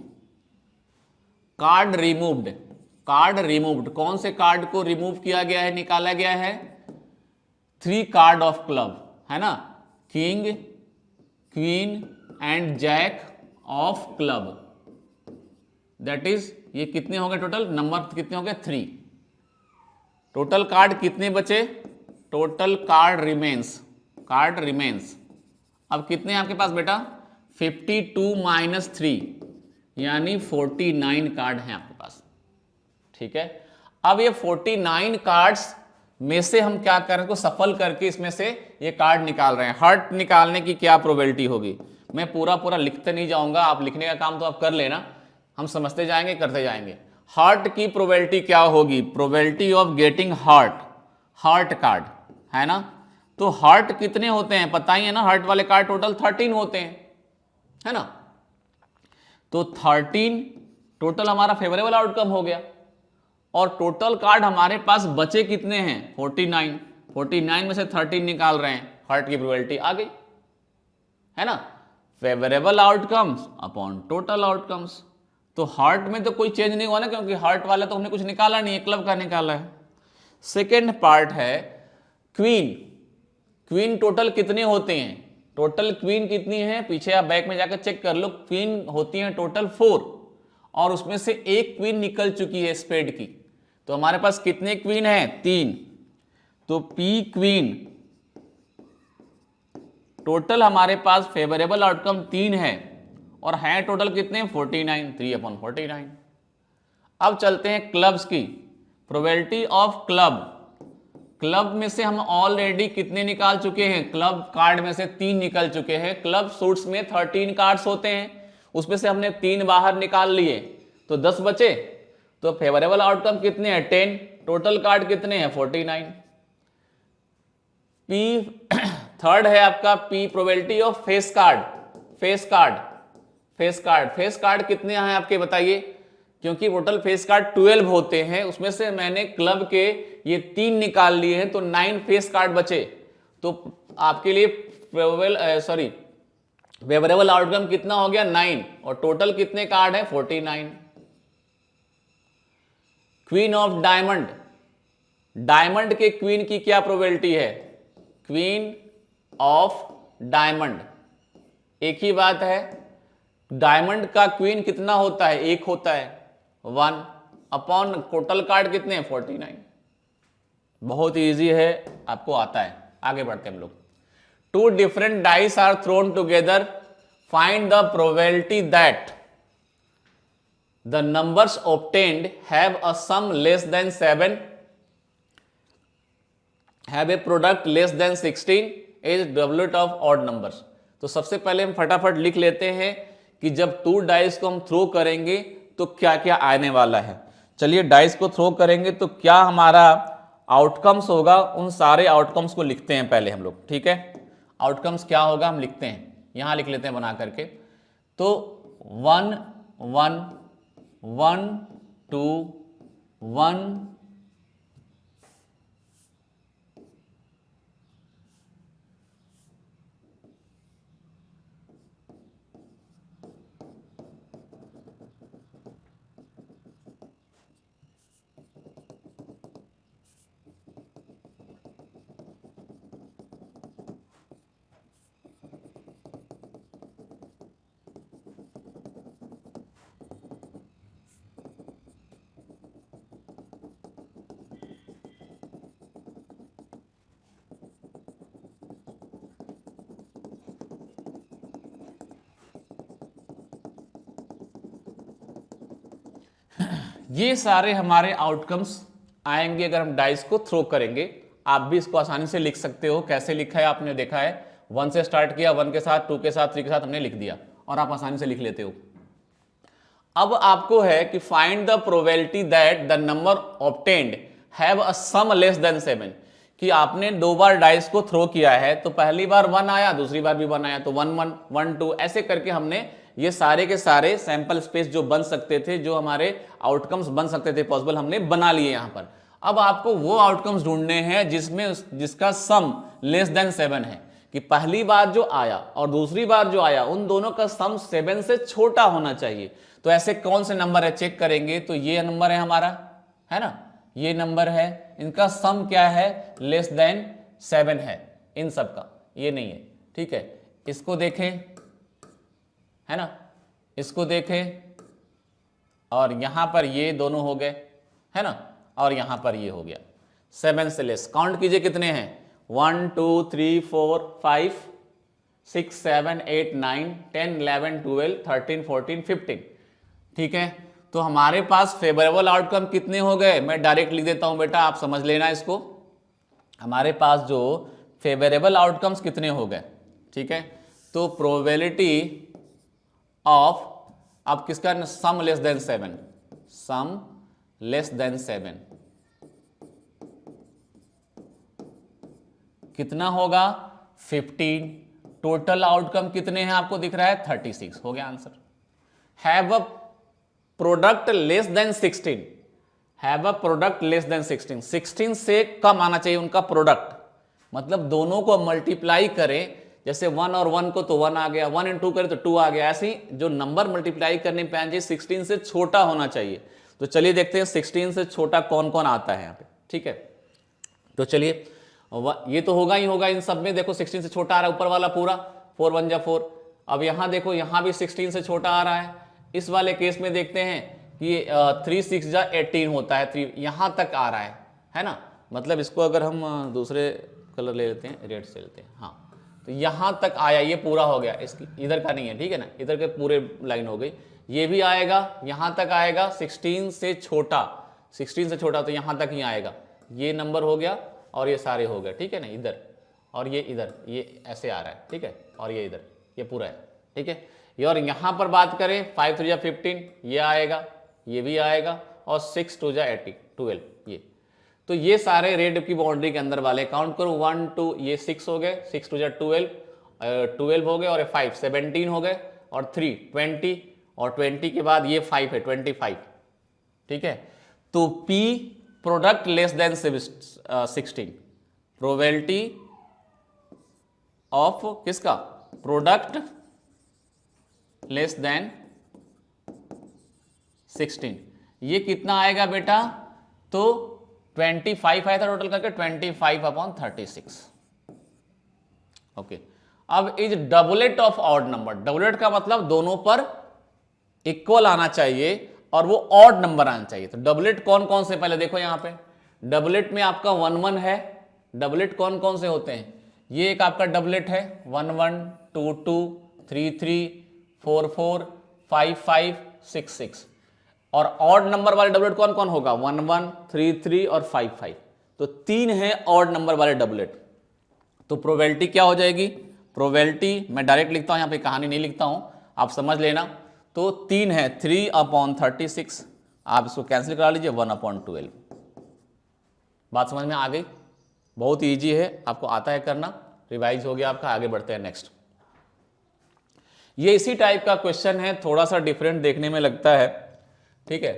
Card removed, card removed, कौन से कार्ड को रिमूव किया गया है, निकाला गया है, 3 कार्ड ऑफ क्लब, है ना, king queen and jack of club. That is, ये कितने हो गए टोटल, नंबर कितने हो गए, 3। टोटल कार्ड कितने बचे, total card remains, card remains. अब कितने आपके पास बेटा, 52 माइनस 3 यानी 49 कार्ड हैं आपके पास, ठीक है। अब ये 49 कार्ड्स में से हम क्या कर रहे हैं, को सफल करके इसमें से ये कार्ड निकाल रहे हैं। हार्ट निकालने की क्या प्रोबेबिलिटी होगी, मैं पूरा पूरा लिखते नहीं जाऊंगा, आप लिखने का काम तो आप कर लेना, हम समझते जाएंगे, करते जाएंगे। हार्ट की प्रोबेबिलिटी क्या होगी, probability of getting heart, heart card, है ना। तो हार्ट कितने होते हैं पता ही है ना, हार्ट वाले कार्ड टोटल 13 होते हैं, है ना। तो 13 टोटल हमारा फेवरेबल आउटकम हो गया। और टोटल कार्ड हमारे पास बचे कितने हैं, 49। 49 में से 13 निकाल रहे हैं, हार्ट की प्रोबेबिलिटी आ गई, है ना। Favourable outcomes upon total outcomes. तो हार्ट में तो कोई चेंज नहीं हुआ ना, क्योंकि हार्ट वाला तो हमने कुछ निकाला नहीं है, क्लब का निकाला है। सेकेंड पार्ट है क्वीन। क्वीन टोटल कितने होते हैं, टोटल क्वीन कितनी है, पीछे आप बैक में जाकर चेक कर लो, क्वीन होती है टोटल 4, और उसमें से एक क्वीन निकल चुकी है स्पेड की। तो हमारे पास कितने क्वीन है, 3। तो पी क्वीन, टोटल हमारे पास फेवरेबल आउटकम 3 है, और है टोटल कितने, 49, 3/49। अब चलते हैं क्लब्स की प्रोबेबिलिटी ऑफ क्लब। क्लब में से हम ऑलरेडी कितने निकाल चुके हैं, क्लब कार्ड में से 3 निकल चुके हैं। क्लब सूट्स में 13 कार्ड्स होते हैं, उसमें से हमने 3 बाहर निकाल लिए, तो 10 बचे। तो फेवरेबल आउटकम कितने हैं, 10। टोटल कार्ड कितने हैं, 49। पी थर्ड है आपका P probability of face card. Face card, face card, face card कितने हैं आपके बताइए, क्योंकि टोटल फेस कार्ड 12 होते हैं, उसमें से मैंने क्लब के ये 3 निकाल लिए हैं, तो 9 फेस कार्ड बचे। तो आपके लिए फेवरेबल आउटकम कितना हो गया 9 और टोटल कितने कार्ड है 49। क्वीन ऑफ डायमंड, डायमंड के क्वीन की क्या प्रोबेबिलिटी है, क्वीन ऑफ डायमंड, एक ही बात है, डायमंड का क्वीन कितना होता है, एक होता है 1 अपॉन टोटल कार्ड कितने हैं 49। बहुत इजी है, आपको आता है। आगे बढ़ते हैं हम लोग। Two different dice are thrown together, find the probability that the numbers obtained have a sum less than 7, have a product less than 16 is doublet of odd numbers. तो सबसे पहले हम फटाफट लिख लेते हैं कि जब 2 डाइस को हम थ्रो करेंगे तो क्या क्या आने वाला है। चलिए डाइस को थ्रो करेंगे तो क्या हमारा आउटकम्स होगा, उन सारे आउटकम्स को लिखते हैं पहले हम लोग, ठीक है। आउटकम्स क्या होगा हम लिखते हैं, यहां लिख लेते हैं बना करके। तो 1 1 1 2 1 ये सारे हमारे आउटकम्स आएंगे अगर हम डाइस को थ्रो करेंगे। आप भी इसको आसानी से लिख सकते हो, कैसे लिखा है आपने देखा है, 1 से स्टार्ट किया, 1 के साथ, 2 के साथ, 3 के साथ हमने लिख दिया और आप आसानी से लिख लेते हो। अब आपको है कि find the probability that the number obtained have a sum less than 7, कि आपने 2 बार डाइस को थ्रो किया है, तो पहली बार 1 आया, दूसरी बार भी 1 आया, तो 1 1 1 2 ऐसे करके हमने ये सारे के सारे सैंपल स्पेस जो बन सकते थे, जो हमारे आउटकम्स बन सकते थे पॉसिबल, हमने बना लिए यहां पर। अब आपको वो आउटकम्स ढूंढने हैं जिसका सम लेस देन 7 है, कि पहली बार जो आया और दूसरी बार जो आया उन दोनों का सम 7 से छोटा होना चाहिए। तो ऐसे कौन से नंबर है चेक करेंगे, तो ये नंबर है हमारा, है ना, ये नंबर है, इनका सम क्या है लेस देन 7 है, इन सब का, ये नहीं है, ठीक है। इसको देखें, है ना, इसको देखें, और यहां पर ये दोनों हो गए, है ना, और यहां पर ये हो गया 7 से लेस। काउंट कीजिए कितने हैं, 1 2 3 4 5 6 7 8 9 10 11 12 13 14 15, ठीक है। तो हमारे पास फेवरेबल आउटकम कितने हो गए, मैं डायरेक्ट लिख देता हूं बेटा, आप समझ लेना इसको। हमारे पास जो फेवरेबल आउटकम्स कितने हो गए, ठीक है। तो प्रोबेबिलिटी ऑफ, अब किसका, सम लेस देन 7, सम लेस देन 7 कितना होगा 15। टोटल आउटकम कितने हैं आपको दिख रहा है 36, हो गया answer. Have a product less than 16, have a product less than 16, 16 से कम आना चाहिए उनका प्रोडक्ट, मतलब दोनों को मल्टीप्लाई करें, जैसे 1 और 1 को तो 1 आ गया, 1 और 2 करें तो 2 आ गया, ऐसे ही जो नंबर मल्टीप्लाई करने पे आना चाहिए 16 से छोटा होना चाहिए। तो चलिए देखते हैं 16 से छोटा कौन कौन आता है यहाँ पे, ठीक है। तो चलिए ये तो होगा ही होगा इन सब में, देखो 16 से छोटा आ रहा है ऊपर वाला पूरा, 4 1 जा 4। अब यहां देखो, यहां भी 16 से छोटा आ रहा है। इस वाले केस में देखते हैं कि 3 6 जा 18 होता है, 3 यहां तक आ रहा है ना। मतलब इसको अगर हम दूसरे कलर ले लेते हैं, रेड से लेते हैं, हाँ, तो यहां तक आया, ये पूरा हो गया, इसकी इधर का नहीं है, ठीक है ना, इधर के पूरे लाइन हो गई, ये भी आएगा, यहां तक आएगा 16 से छोटा, 16 से छोटा तो यहां तक ही आएगा, ये नंबर हो गया और ये सारे हो गए, ठीक है ना, इधर और ये इधर, ये ऐसे आ रहा है, ठीक है, और ये इधर, ये पूरा है, ठीक है। ये और यहां पर बात करें 5 3 जा 15, ये आएगा, ये भी आएगा, और 6 2 जा 18 12, ये। तो ये सारे रेड की बाउंड्री के अंदर वाले काउंट करो, 1 2, ये 6 हो गए, 6 2 जा 12, 12 हो गए, और 5 17 हो गए, और 3 20, और 20 के बाद ये 5 है 25, ठीक है। तो P product less than 16, probability of किसका, प्रोडक्ट लेस देन 16, ये कितना आएगा बेटा, तो 25 आया था टोटल करके 25/36। ओके, अब is doublet of odd number, doublet का मतलब दोनों पर इक्वल आना चाहिए और वो ऑड नंबर आना चाहिए। तो डबलेट कौन कौन से, पहले देखो यहां पे डबलेट में आपका 1 1 है, डबलेट कौन कौन से होते हैं, ये एक आपका डबलेट है 1 1 2 2 3 3 4 4 5 5 6 6, और ऑड नंबर वाले डबलेट कौन कौन होगा 1 1 3 3 और 5 5, तो 3 है ऑड नंबर वाले डबलेट। तो प्रोबेबिलिटी क्या हो जाएगी, प्रोबेबिलिटी मैं डायरेक्ट लिखता हूं, यहां पे कहानी नहीं लिखता हूं, आप समझ लेना। तो 3 है 3/36, आप इसको कैंसिल करा लीजिए 1/12। बात समझ में आ गई, बहुत इजी है, आपको आता है करना, रिवाइज हो गया आपका। आगे बढ़ते हैं नेक्स्ट। ये इसी टाइप का क्वेश्चन है, थोड़ा सा डिफरेंट देखने में लगता है, ठीक है।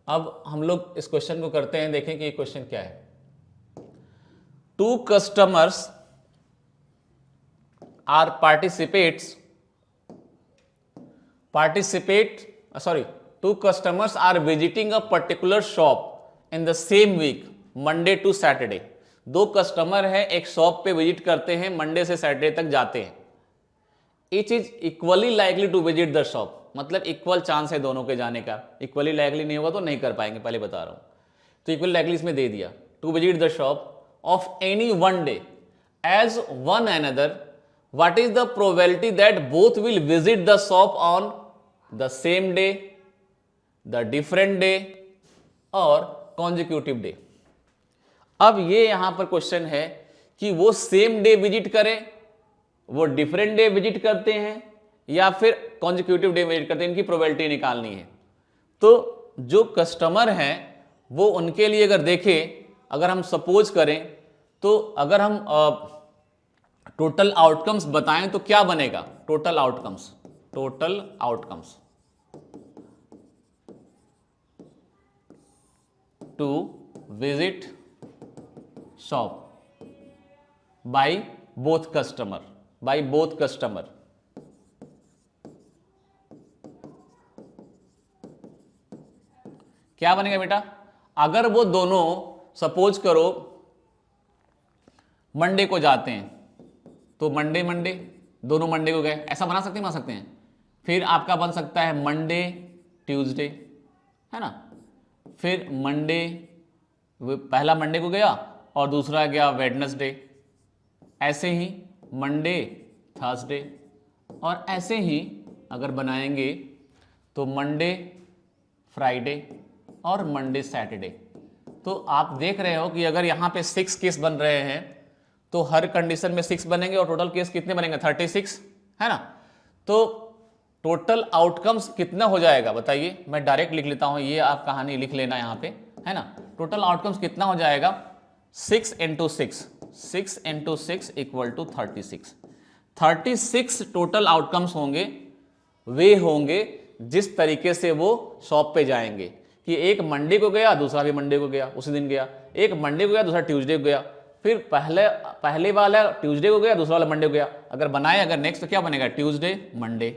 अब हम लोग इस क्वेश्चन को करते हैं, देखें कि ये क्वेश्चन क्या है। 2 customers are two customers are visiting a particular shop in the same week, Monday to Saturday। 2 customer हैं, एक शॉप पे विजिट करते हैं, मंडे से सैटरडे तक जाते हैं। Each is equally likely to visit the shop, मतलब इक्वल चांस है दोनों के जाने का। इक्वली लाइकली नहीं होगा तो नहीं कर पाएंगे, पहले बता रहा हूं। तो इक्वली लाइकली इसमें दे दिया, to visit the shop of any one day as one another, what is the probability that both will visit the shop on the same day, the different day और कॉन्जिक्यूटिव डे। अब ये यहां पर question है कि वो same day visit करें, वो डिफरेंट डे विजिट करते हैं, या फिर कॉन्जिक्यूटिव डे विजिट करते हैं, इनकी प्रोबेबिलिटी निकालनी है। तो जो कस्टमर हैं वो, उनके लिए अगर देखें, अगर हम सपोज करें, तो अगर हम टोटल आउटकम्स बताएं तो क्या बनेगा, total outcomes to visit shop by both customer, क्या बनेगा बेटा, अगर वो दोनों सपोज करो मंडे को जाते हैं, तो मंडे दोनों मंडे को गए, ऐसा बना सकते हैं। फिर आपका बन सकता है मंडे ट्यूसडे, है ना, फिर मंडे, पहला मंडे को गया और दूसरा गया वेडनेसडे, ऐसे ही मंडे थर्सडे, और ऐसे ही अगर बनाएंगे तो मंडे फ्राइडे और मंडे सैटरडे। तो आप देख रहे हो कि अगर यहाँ पे 6 केस बन रहे हैं तो हर कंडीशन में 6 बनेंगे, और टोटल केस कितने बनेंगे 36, है ना। तो टोटल आउटकम्स कितना हो जाएगा बताइए, मैं डायरेक्ट लिख लेता हूं, ये आप कहानी लिख लेना यहां पे, है ना। टोटल आउटकम्स कितना हो जाएगा, 6 × 6 इक्वल टू 36। 36 टोटल आउटकम्स होंगे, वे होंगे जिस तरीके से वो शॉप पे जाएंगे, कि एक मंडे को गया, दूसरा भी मंडे को गया, उसी दिन गया, एक मंडे को गया, दूसरा ट्यूसडे को गया, फिर पहले वाला ट्यूसडे को गया, दूसरा वाला मंडे को गया। अगर बनाए अगर नेक्स्ट, तो क्या बनेगा, Tuesday Monday,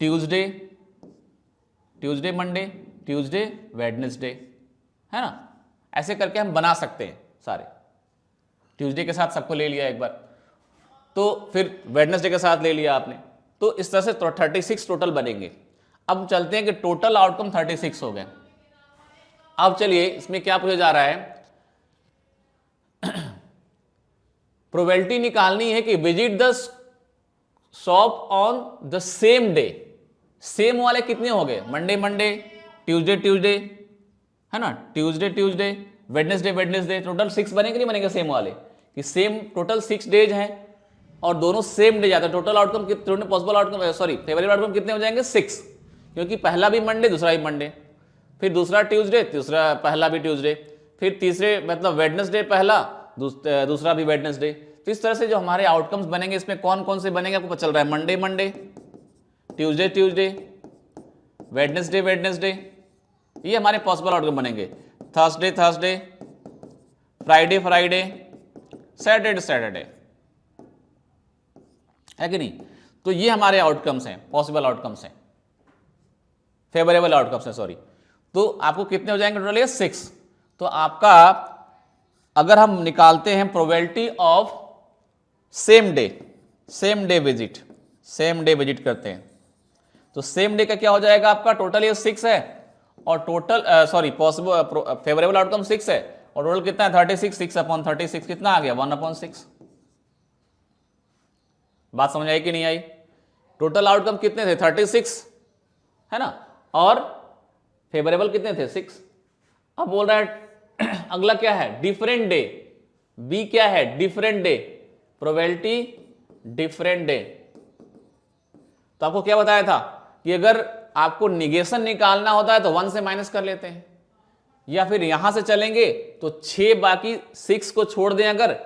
Tuesday Monday, Tuesday Wednesday, है ना। ऐसे करके हम बना सकते हैं सारे। ट्यूसडे के साथ सबको ले लिया एक बार, तो फिर वेडनेसडे के साथ ले लिया आपने, तो इस तरह से 36 टोटल बनेंगे। अब चलते हैं कि टोटल आउटकम 36 हो गए। अब चलिए इसमें क्या पूछा जा रहा है, प्रोबेबिलिटी निकालनी है कि visit the shop on the same day. Same वाले कितने हो गए, मंडे ट्यूसडे, है ना, ट्यूसडे वेडनेसडे, टोटल 6 बनेंगे, नहीं बनेंगे सेम वाले, कि सेम टोटल 6 डेज हैं और दोनों सेम डे जाते हैं। टोटल आउटकम कितने, possible outcome, sorry favourable outcome कितने हो जाएंगे 6, क्योंकि पहला भी मंडे दूसरा भी मंडे, फिर दूसरा ट्यूसडे, तीसरा पहला भी ट्यूसडे, फिर तीसरे मतलब वेडनेसडे पहला, दूसरा भी वेडनेसडे। तो इस तरह से जो हमारे आउटकम्स बनेंगे, इसमें कौन कौन से बनेंगे आपको पता चल रहा है, मंडे ट्यूसडे वेडनेसडे, ये हमारे पॉसिबल आउटकम बनेंगे। थर्सडे फ्राइडे सैटरडे, है कि नहीं। तो ये हमारे आउटकम्स हैं, पॉसिबल आउटकम्स हैं, फेवरेबल आउटकम्स हैं, सॉरी। तो आपको कितने हो जाएंगे टोटल? 6। तो आपका अगर हम निकालते हैं probability of same day visit करते हैं, तो सेम डे का क्या हो जाएगा आपका? टोटल ये 6 है और total sorry possible favourable outcome 6 है और टोटल कितना है? 36। 6/36 कितना आ गया? 1/6। बात समझ आई कि नहीं आई? टोटल आउटकम कितने थे? 36 है ना, और फेवरेबल कितने थे? 6। अब बोल रहा है अगला क्या है? Different day. बी क्या है? Different day, probability different day. तो आपको क्या बताया था कि अगर आपको निगेशन निकालना होता है तो 1 से माइनस कर लेते हैं, या फिर यहां से चलेंगे तो 6 बाकी 6 को छोड़ दें, अगर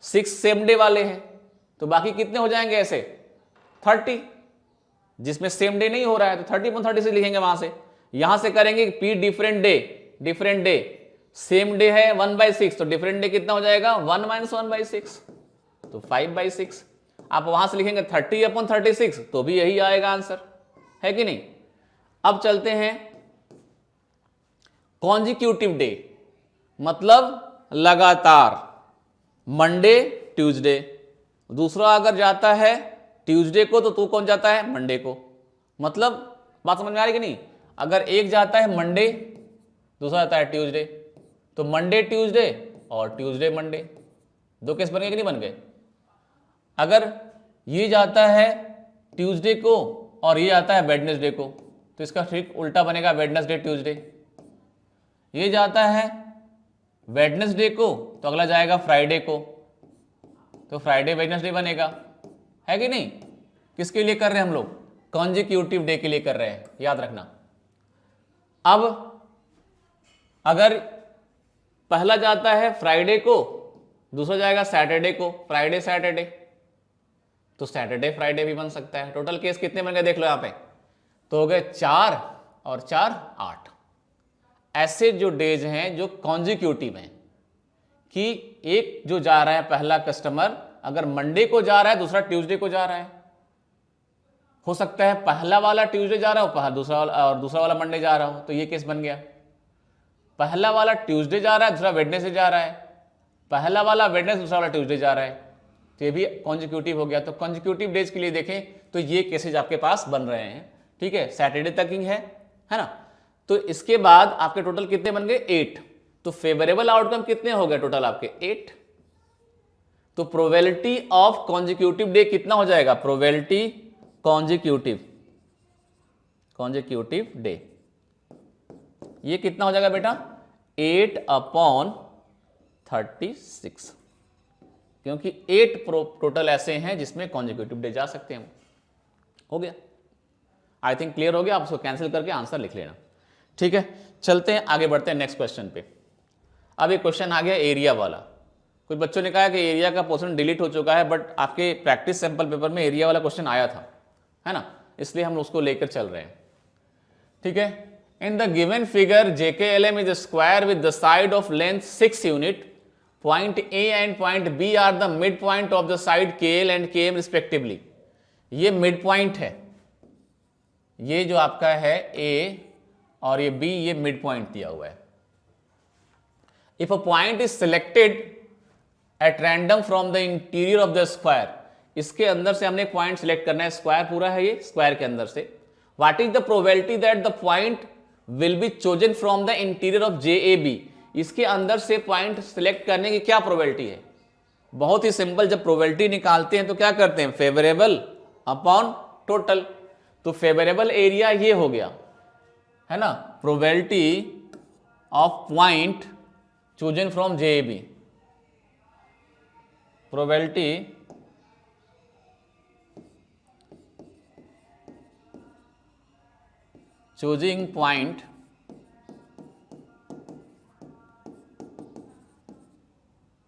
6 सेम डे वाले हैं तो बाकी कितने हो जाएंगे ऐसे? 30। जिसमें सेम डे नहीं हो रहा है तो 30/30 से लिखेंगे वहां से। यहां से करेंगे P different day, same day है 1/6, तो डिफरेंट डे कितना हो जाएगा? 1 - 1/6, तो 5/6। आप वहां से लिखेंगे 30/36 तो भी यही आएगा आंसर, है कि नहीं। अब चलते हैं कॉन्जिक्यूटिव डे, मतलब लगातार, मंडे ट्यूसडे। दूसरा अगर जाता है ट्यूसडे को तो तू कौन जाता है? मंडे को। मतलब बात समझ में आ रही कि नहीं? अगर एक जाता है मंडे, दूसरा जाता है ट्यूसडे, तो मंडे ट्यूसडे और ट्यूसडे मंडे, दो केस बन गए कि नहीं बन गए? अगर ये जाता है ट्यूसडे को और ये आता है वेडनेसडे को, तो इसका ठीक उल्टा बनेगा, वेडनेसडे ट्यूसडे। ये जाता है वेडनेसडे को तो अगला जाएगा फ्राइडे को, तो फ्राइडे वेडनेसडे बनेगा, है कि नहीं। किसके लिए कर रहे हैं हम लोग? कॉन्जिक्यूटिव डे के लिए कर रहे हैं, याद रखना। अब अगर पहला जाता है फ्राइडे को, दूसरा जाएगा सैटरडे को, फ्राइडे सैटरडे, तो सैटरडे फ्राइडे भी बन सकता है। टोटल केस कितने बन गए देख लो यहां पे, तो हो गए 4 और 4 8 ऐसे जो डेज हैं जो कॉन्जिक्यूटिव हैं, कि एक जो जा रहा है पहला कस्टमर अगर मंडे को जा रहा है, दूसरा ट्यूसडे को जा रहा है, हो सकता है पहला वाला ट्यूसडे जा रहा हो, दूसरा वाला मंडे जा रहा हो, तो ये केस बन गया। पहला वाला ट्यूसडे जा रहा है, दूसरा वेडनेसडे जा रहा है, पहला वाला वेडनेसडे, दूसरा वाला ट्यूसडे जा रहा है, तो ये भी कॉन्जिक्यूटिव हो गया। तो कॉन्जिक्यूटिव डेज के लिए देखें तो ये केसेज आपके पास बन रहे हैं, ठीक है। सैटरडे तक ही है ना। तो इसके बाद आपके टोटल कितने बन गए? 8। तो फेवरेबल आउटकम कितने हो गए टोटल आपके? 8। तो प्रोबेबिलिटी ऑफ कॉन्जिक्यूटिव डे कितना हो जाएगा? प्रोबेबिलिटी कॉन्जिक्यूटिव डे, ये कितना हो जाएगा बेटा? 8/36, क्योंकि 8 टोटल ऐसे हैं जिसमें कॉन्जिक्यूटिव डे जा सकते हैं। हो गया, आई थिंक क्लियर हो गया। आप उसको कैंसिल करके आंसर लिख लेना, ठीक है। चलते हैं आगे, बढ़ते हैं नेक्स्ट क्वेश्चन पे। अब एक क्वेश्चन आ गया एरिया वाला। कुछ बच्चों ने कहा कि एरिया का पोर्शन डिलीट हो चुका है, बट आपके प्रैक्टिस सैंपल पेपर में एरिया वाला क्वेश्चन आया था, है ना, इसलिए हम उसको लेकर चल रहे हैं, ठीक है। In the given figure JKLM is square with the side of length 6 unit, point A and point B are the mid point of the side KL and KM respectively. ये मिड पॉइंट है, ये जो आपका है A और ये B, ये mid point दिया हुआ है। If a point is selected at random from the interior of the square, इसके अंदर से हमने पॉइंट सिलेक्ट करना है, स्क्वायर पूरा है ये, स्क्वायर के अंदर से। What is the probability that the point will be chosen from the interior of JAB, इसके अंदर से पॉइंट सिलेक्ट करने की क्या प्रोबेबिलिटी है? बहुत ही सिंपल, जब प्रोबेबिलिटी निकालते हैं तो क्या करते हैं? Favourable upon total. तो फेवरेबल एरिया ये हो गया, है ना, probability of point chosen from JAB, probability choosing point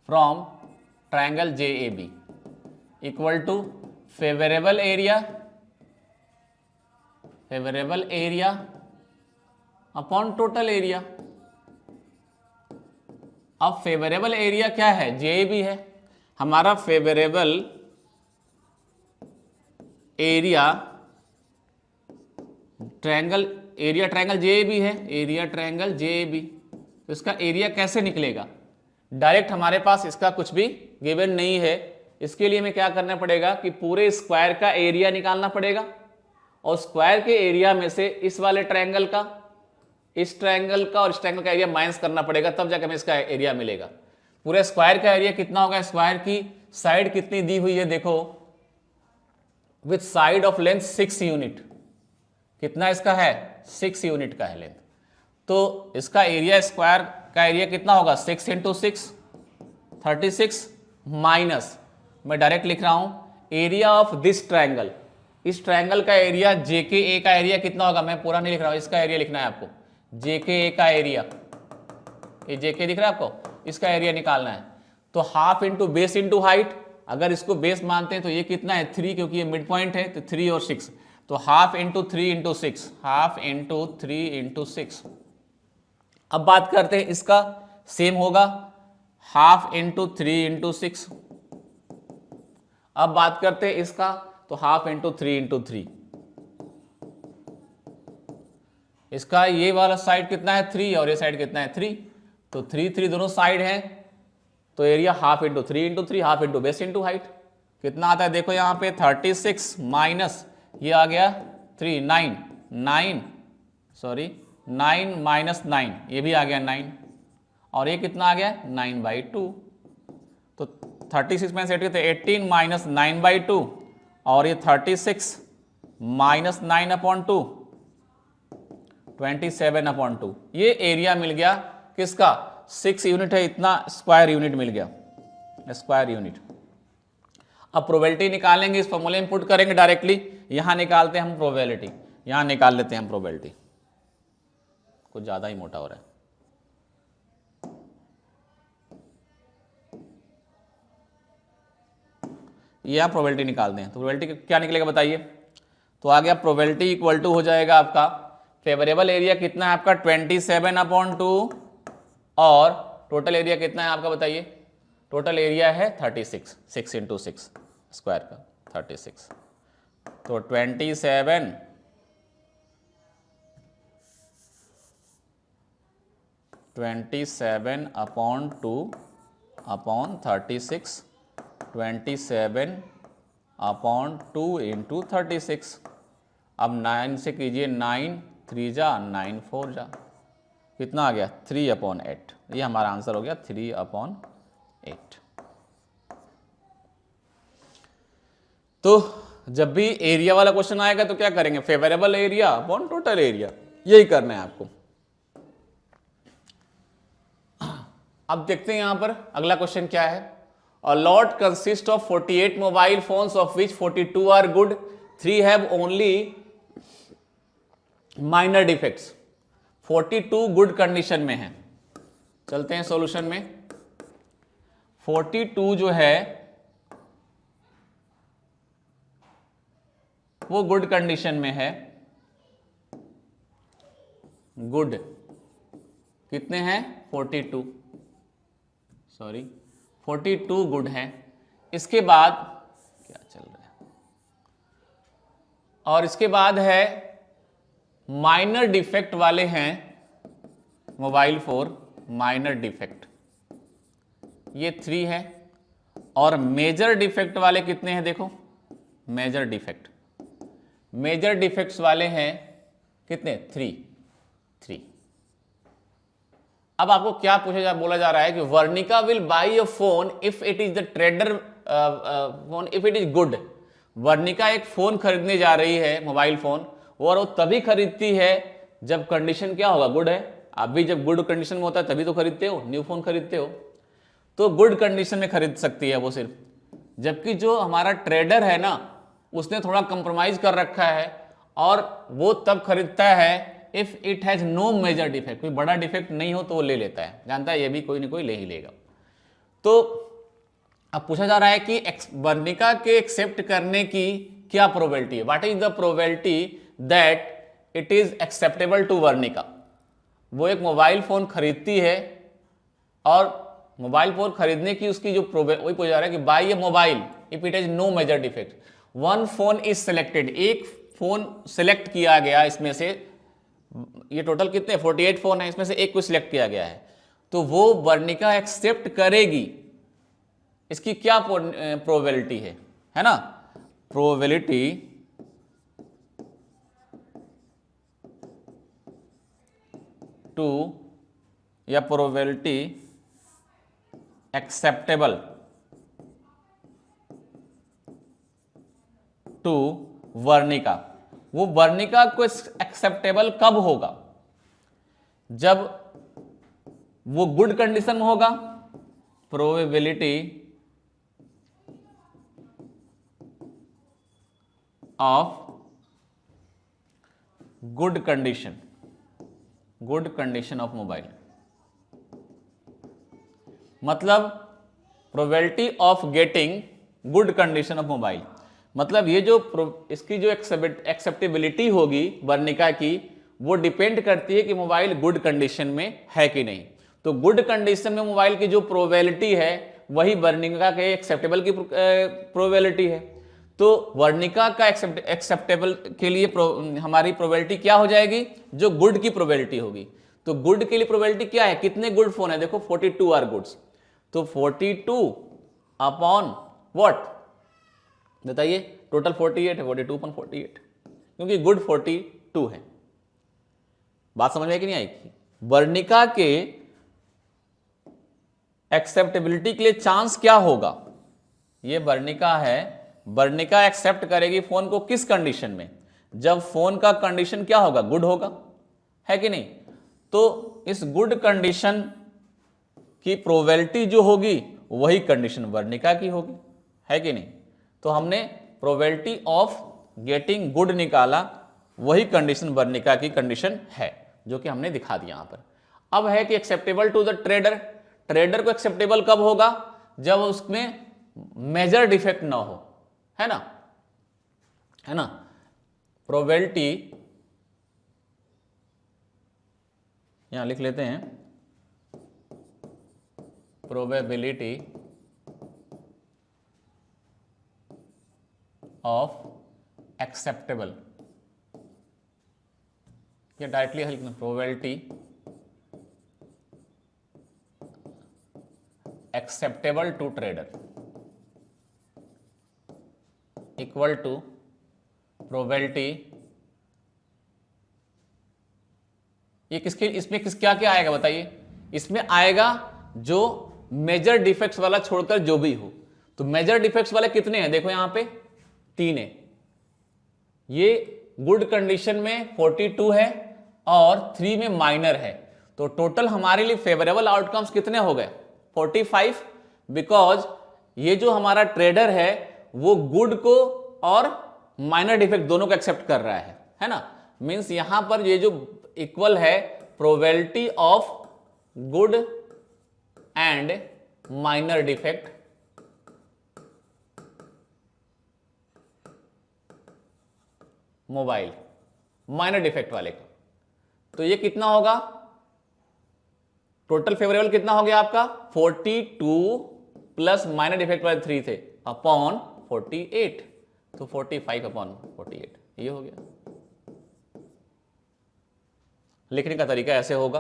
from triangle JAB equal to favorable area upon total area। अब फेवरेबल एरिया क्या है? JAB है हमारा। Favourable area triangle, area triangle J B है, एरिया ट्रायंगल जे बी, तो इसका area कैसे निकलेगा? डायरेक्ट हमारे पास इसका कुछ भी गिवन नहीं है, इसके लिए हमें क्या करना पड़ेगा कि पूरे स्क्वायर का एरिया निकालना पड़ेगा, और स्क्वायर के एरिया में से इस वाले ट्रायंगल का, इस ट्रायंगल का और इस ट्रायंगल का एरिया माइनस करना पड़ेगा, तब जाकर हमें इसका एरिया मिलेगा। पूरे स्क्वायर का एरिया कितना होगा? स्क्वायर की साइड कितनी दी हुई है देखो, with side of length 6 unit, कितना इसका है? 6 यूनिट का है लेंथ, तो इसका एरिया स्क्वायर का एरिया कितना होगा? 6 इंटू 6 36 माइनस, मैं डायरेक्ट लिख रहा हूं एरिया ऑफ दिस ट्रायंगल, इस ट्रायंगल का एरिया जेके ए का एरिया कितना होगा? मैं पूरा नहीं लिख रहा हूं, इसका एरिया लिखना है आपको, जेके ए का एरिया, ये जेके दिख रहा है आपको, इसका एरिया निकालना है। तो half into base into height, अगर इसको बेस मानते हैं तो ये कितना है? 3, क्योंकि ये मिड पॉइंट है, तो 3 और 6, तो half into 3 into 6, half into 3 into 6। अब बात करते हैं इसका, सेम होगा हाफ इंटू 3 इंटू 6। अब बात करते हैं इसका, तो हाफ इंटू 3 इंटू 3। इसका ये वाला साइड कितना है? 3, और ये साइड कितना है? 3, तो 3 3 दोनों साइड है, तो area half into 3 into 3, half into base into height, कितना आता है देखो यहाँ पे 36 माइनस ये आ गया 3, 9 माइनस 9, ये भी आ गया 9, और ये कितना आ गया? 9/2, तो 36 माइनस 18 माइनस 9/2, और ये 36 माइनस 9/2 27/2, ये एरिया मिल गया किसका? 6 यूनिट है, इतना स्क्वायर यूनिट मिल गया, स्क्वायर यूनिट। अब प्रोबेबिलिटी निकालेंगे, इस फॉर्मूले में पुट करेंगे डायरेक्टली, यहां निकालते हैं हम प्रोबेबिलिटी, यहां निकाल लेते हैं हम प्रोबेबिलिटी, कुछ ज्यादा ही मोटा हो रहा है। यह प्रोबेबिलिटी निकालते हैं, तो प्रोबेबिलिटी क्या निकलेगा बताइए? तो आ गया प्रोबेबिलिटी इक्वल टू हो जाएगा आपका फेवरेबल एरिया कितना है आपका? 27/2, और टोटल एरिया कितना है आपका बताइए? टोटल एरिया है 36, 6 इंटू 6 स्क्वायर का 36, तो 27/2/36, 27/2 इंटू 36। अब 9 से कीजिए, 9 3 जा 9 4 जा, कितना आ गया? 3/8, ये हमारा आंसर हो गया 3/8। तो जब भी एरिया वाला क्वेश्चन आएगा तो क्या करेंगे? Favourable area upon total area, यही करना है आपको। अब देखते हैं यहां पर अगला क्वेश्चन क्या है। A lot consist of 48 mobile phones of which 42 are good, 3 have only minor defects. 42 good condition में है। चलते हैं सॉल्यूशन में। 42 जो है वो गुड कंडीशन में है। गुड कितने हैं? 42, सॉरी 42 गुड है। इसके बाद क्या चल रहा है, और इसके बाद है माइनर डिफेक्ट वाले हैं मोबाइल फोन, माइनर डिफेक्ट ये 3 है। और मेजर डिफेक्ट वाले कितने हैं देखो, मेजर डिफेक्ट, मेजर डिफेक्ट्स वाले हैं कितने? 3। अब आपको क्या बोला जा रहा है कि Varnika will buy a phone if it is the trader phone if it is good. Varnika एक फोन खरीदने जा रही है, मोबाइल फोन, और वो तभी खरीदती है जब कंडीशन क्या होगा? गुड है। आप भी जब गुड कंडीशन में होता है तभी तो खरीदते हो, न्यू फोन खरीदते हो, तो गुड कंडीशन में खरीद सकती है वो सिर्फ। जबकि जो हमारा ट्रेडर है ना, उसने थोड़ा कंप्रोमाइज कर रखा है और वो तब खरीदता है if it has no major defect, कोई बड़ा डिफेक्ट नहीं हो तो वो ले लेता है, जानता है ये भी कोई ना कोई ले ही लेगा। तो अब पूछा जा रहा है कि वर्निका के एक्सेप्ट करने की क्या प्रोबेबिलिटी है? What is the probability that it is acceptable to Varnika. वो एक मोबाइल फोन खरीदती है और मोबाइल फोन खरीदने की उसकी जो वही पूछा जा रहा है कि buy a mobile if it has no major defect. One phone is selected, एक फोन सिलेक्ट किया गया, इसमें से ये टोटल कितने 48 फोन है, इसमें से एक को सिलेक्ट किया गया है, तो वो वर्णिका एक्सेप्ट करेगी। इसकी क्या प्रोबेबिलिटी है ना, प्रोबेबिलिटी टू या प्रोबेबिलिटी एक्सेप्टेबल टू वर्णिका। वो वर्णिका को एक्सेप्टेबल कब होगा, जब वो गुड कंडीशन में होगा, probability of good condition of mobile, मतलब probability of getting good condition of mobile, मतलब ये जो इसकी जो एक्सेप्टेबिलिटी होगी वर्णिका की, वो डिपेंड करती है कि मोबाइल गुड कंडीशन में है कि नहीं। तो गुड कंडीशन में मोबाइल की जो प्रोबेबिलिटी है वही वर्णिका के एक्सेप्टेबल की प्रोबेबिलिटी है। तो वर्णिका का एक्सेप्टेबल के लिए हमारी प्रोबेबिलिटी क्या हो जाएगी, जो गुड की प्रोबेबिलिटी होगी। तो गुड के लिए प्रोबेबिलिटी क्या है, कितने गुड फोन है, देखो 42 आर गुड्स, तो 42 अपॉन व्हाट बताइए, टोटल 48 है, 42/48, क्योंकि गुड 42 है। बात समझ में कि नहीं आई? वर्णिका के एक्सेप्टेबिलिटी के लिए चांस क्या होगा, ये वर्णिका है, वर्णिका एक्सेप्ट करेगी फोन को किस कंडीशन में, जब फोन का कंडीशन क्या होगा, गुड होगा, है कि नहीं। तो इस गुड कंडीशन की प्रोबेबिलिटी जो होगी वही कंडीशन वर्णिका की होगी, है कि नहीं। तो हमने प्रोबेबिलिटी ऑफ गेटिंग गुड निकाला, वही कंडीशन वर्णिका की कंडीशन है, जो कि हमने दिखा दिया यहां पर। अब है कि acceptable to the trader, trader को एक्सेप्टेबल कब होगा, जब उसमें मेजर डिफेक्ट ना हो, है ना। प्रोबेबिलिटी यहां लिख लेते हैं, प्रोबेबिलिटी ऑफ एक्सेप्टेबल, या डायरेक्टली लिखना probability acceptable to trader equal to probability, ये किसके, इसमें क्या क्या आएगा बताइए, इसमें आएगा जो मेजर डिफेक्ट्स वाला छोड़कर जो भी हो। तो मेजर डिफेक्ट्स वाले कितने हैं, देखो यहां पे 3 है, ये गुड कंडीशन में 42 है और 3 में माइनर है। तो टोटल हमारे लिए फेवरेबल आउटकम्स कितने हो गए, 45, बिकॉज ये जो हमारा ट्रेडर है वो गुड को और माइनर डिफेक्ट दोनों को एक्सेप्ट कर रहा है ना। मींस यहां पर ये जो इक्वल है probability of good and minor defect mobile, minor defect वाले का। तो ये कितना होगा, टोटल फेवरेबल कितना हो गया आपका 42 प्लस माइनर डिफेक्ट वाले 3 थे अपॉन 48, तो 45/48 ये हो गया। लिखने का तरीका ऐसे होगा,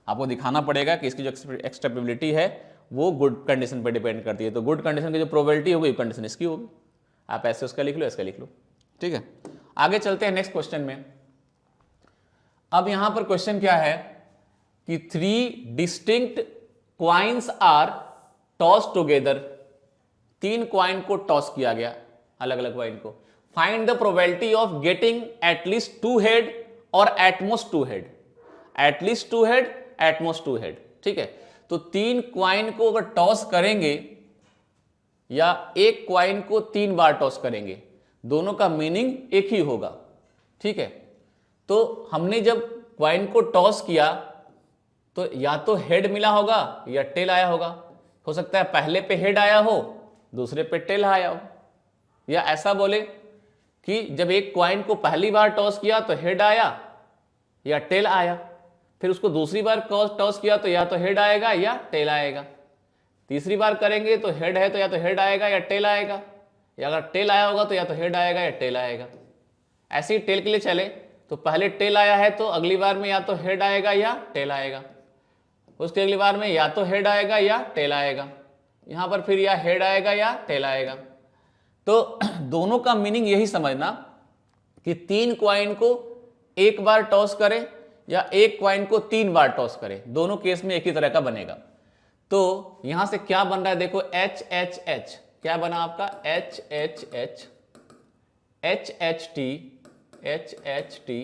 आपको दिखाना पड़ेगा कि इसकी जो एक्सेप्टेबिलिटी है वो गुड कंडीशन पर डिपेंड करती है। तो गुड कंडीशन की जो प्रोबेबिलिटी होगी कंडीशन इसकी होगी, आप ऐसे उसका लिख लो, इसका लिख लो, ठीक है। आगे चलते हैं नेक्स्ट क्वेश्चन में। अब यहां पर क्वेश्चन क्या है कि 3 distinct coins are toss together, 3 coin को टॉस किया गया, अलग अलग क्वाइन को। Find the probability of getting at least 2 head और at most 2 head, at least 2 head, at most 2 head, ठीक है। तो 3 क्वाइन को अगर टॉस करेंगे या एक क्वाइन को 3 बार टॉस करेंगे, दोनों का मीनिंग एक ही होगा, ठीक है। तो हमने जब क्वाइन को टॉस किया तो या तो हेड मिला होगा या टेल आया होगा, हो सकता है पहले पे हेड आया हो दूसरे पे टेल आया हो, या ऐसा बोले कि जब एक क्वाइन को पहली बार टॉस किया तो हेड आया या टेल आया, फिर उसको दूसरी बार टॉस किया तो या तो हेड आएगा या टेल आएगा, तीसरी बार करेंगे तो हेड है तो या तो हेड आएगा या टेल आएगा, या अगर टेल आया होगा तो या तो हेड आएगा या टेल आएगा। ऐसे ही टेल के लिए चले तो पहले टेल आया है तो अगली बार में या तो हेड आएगा या टेल आएगा, उसके अगली बार में या तो हेड आएगा या टेल आएगा, यहां पर फिर या हेड आएगा या टेल आएगा। तो दोनों का मीनिंग यही समझना कि 3 क्वाइन को एक बार टॉस करें या एक क्वाइन को 3 बार टॉस करें, दोनों केस में एक ही तरह का बनेगा। तो यहां से क्या बन रहा है देखो, एच एच एच, क्या बना आपका H H H, H H T, H H T,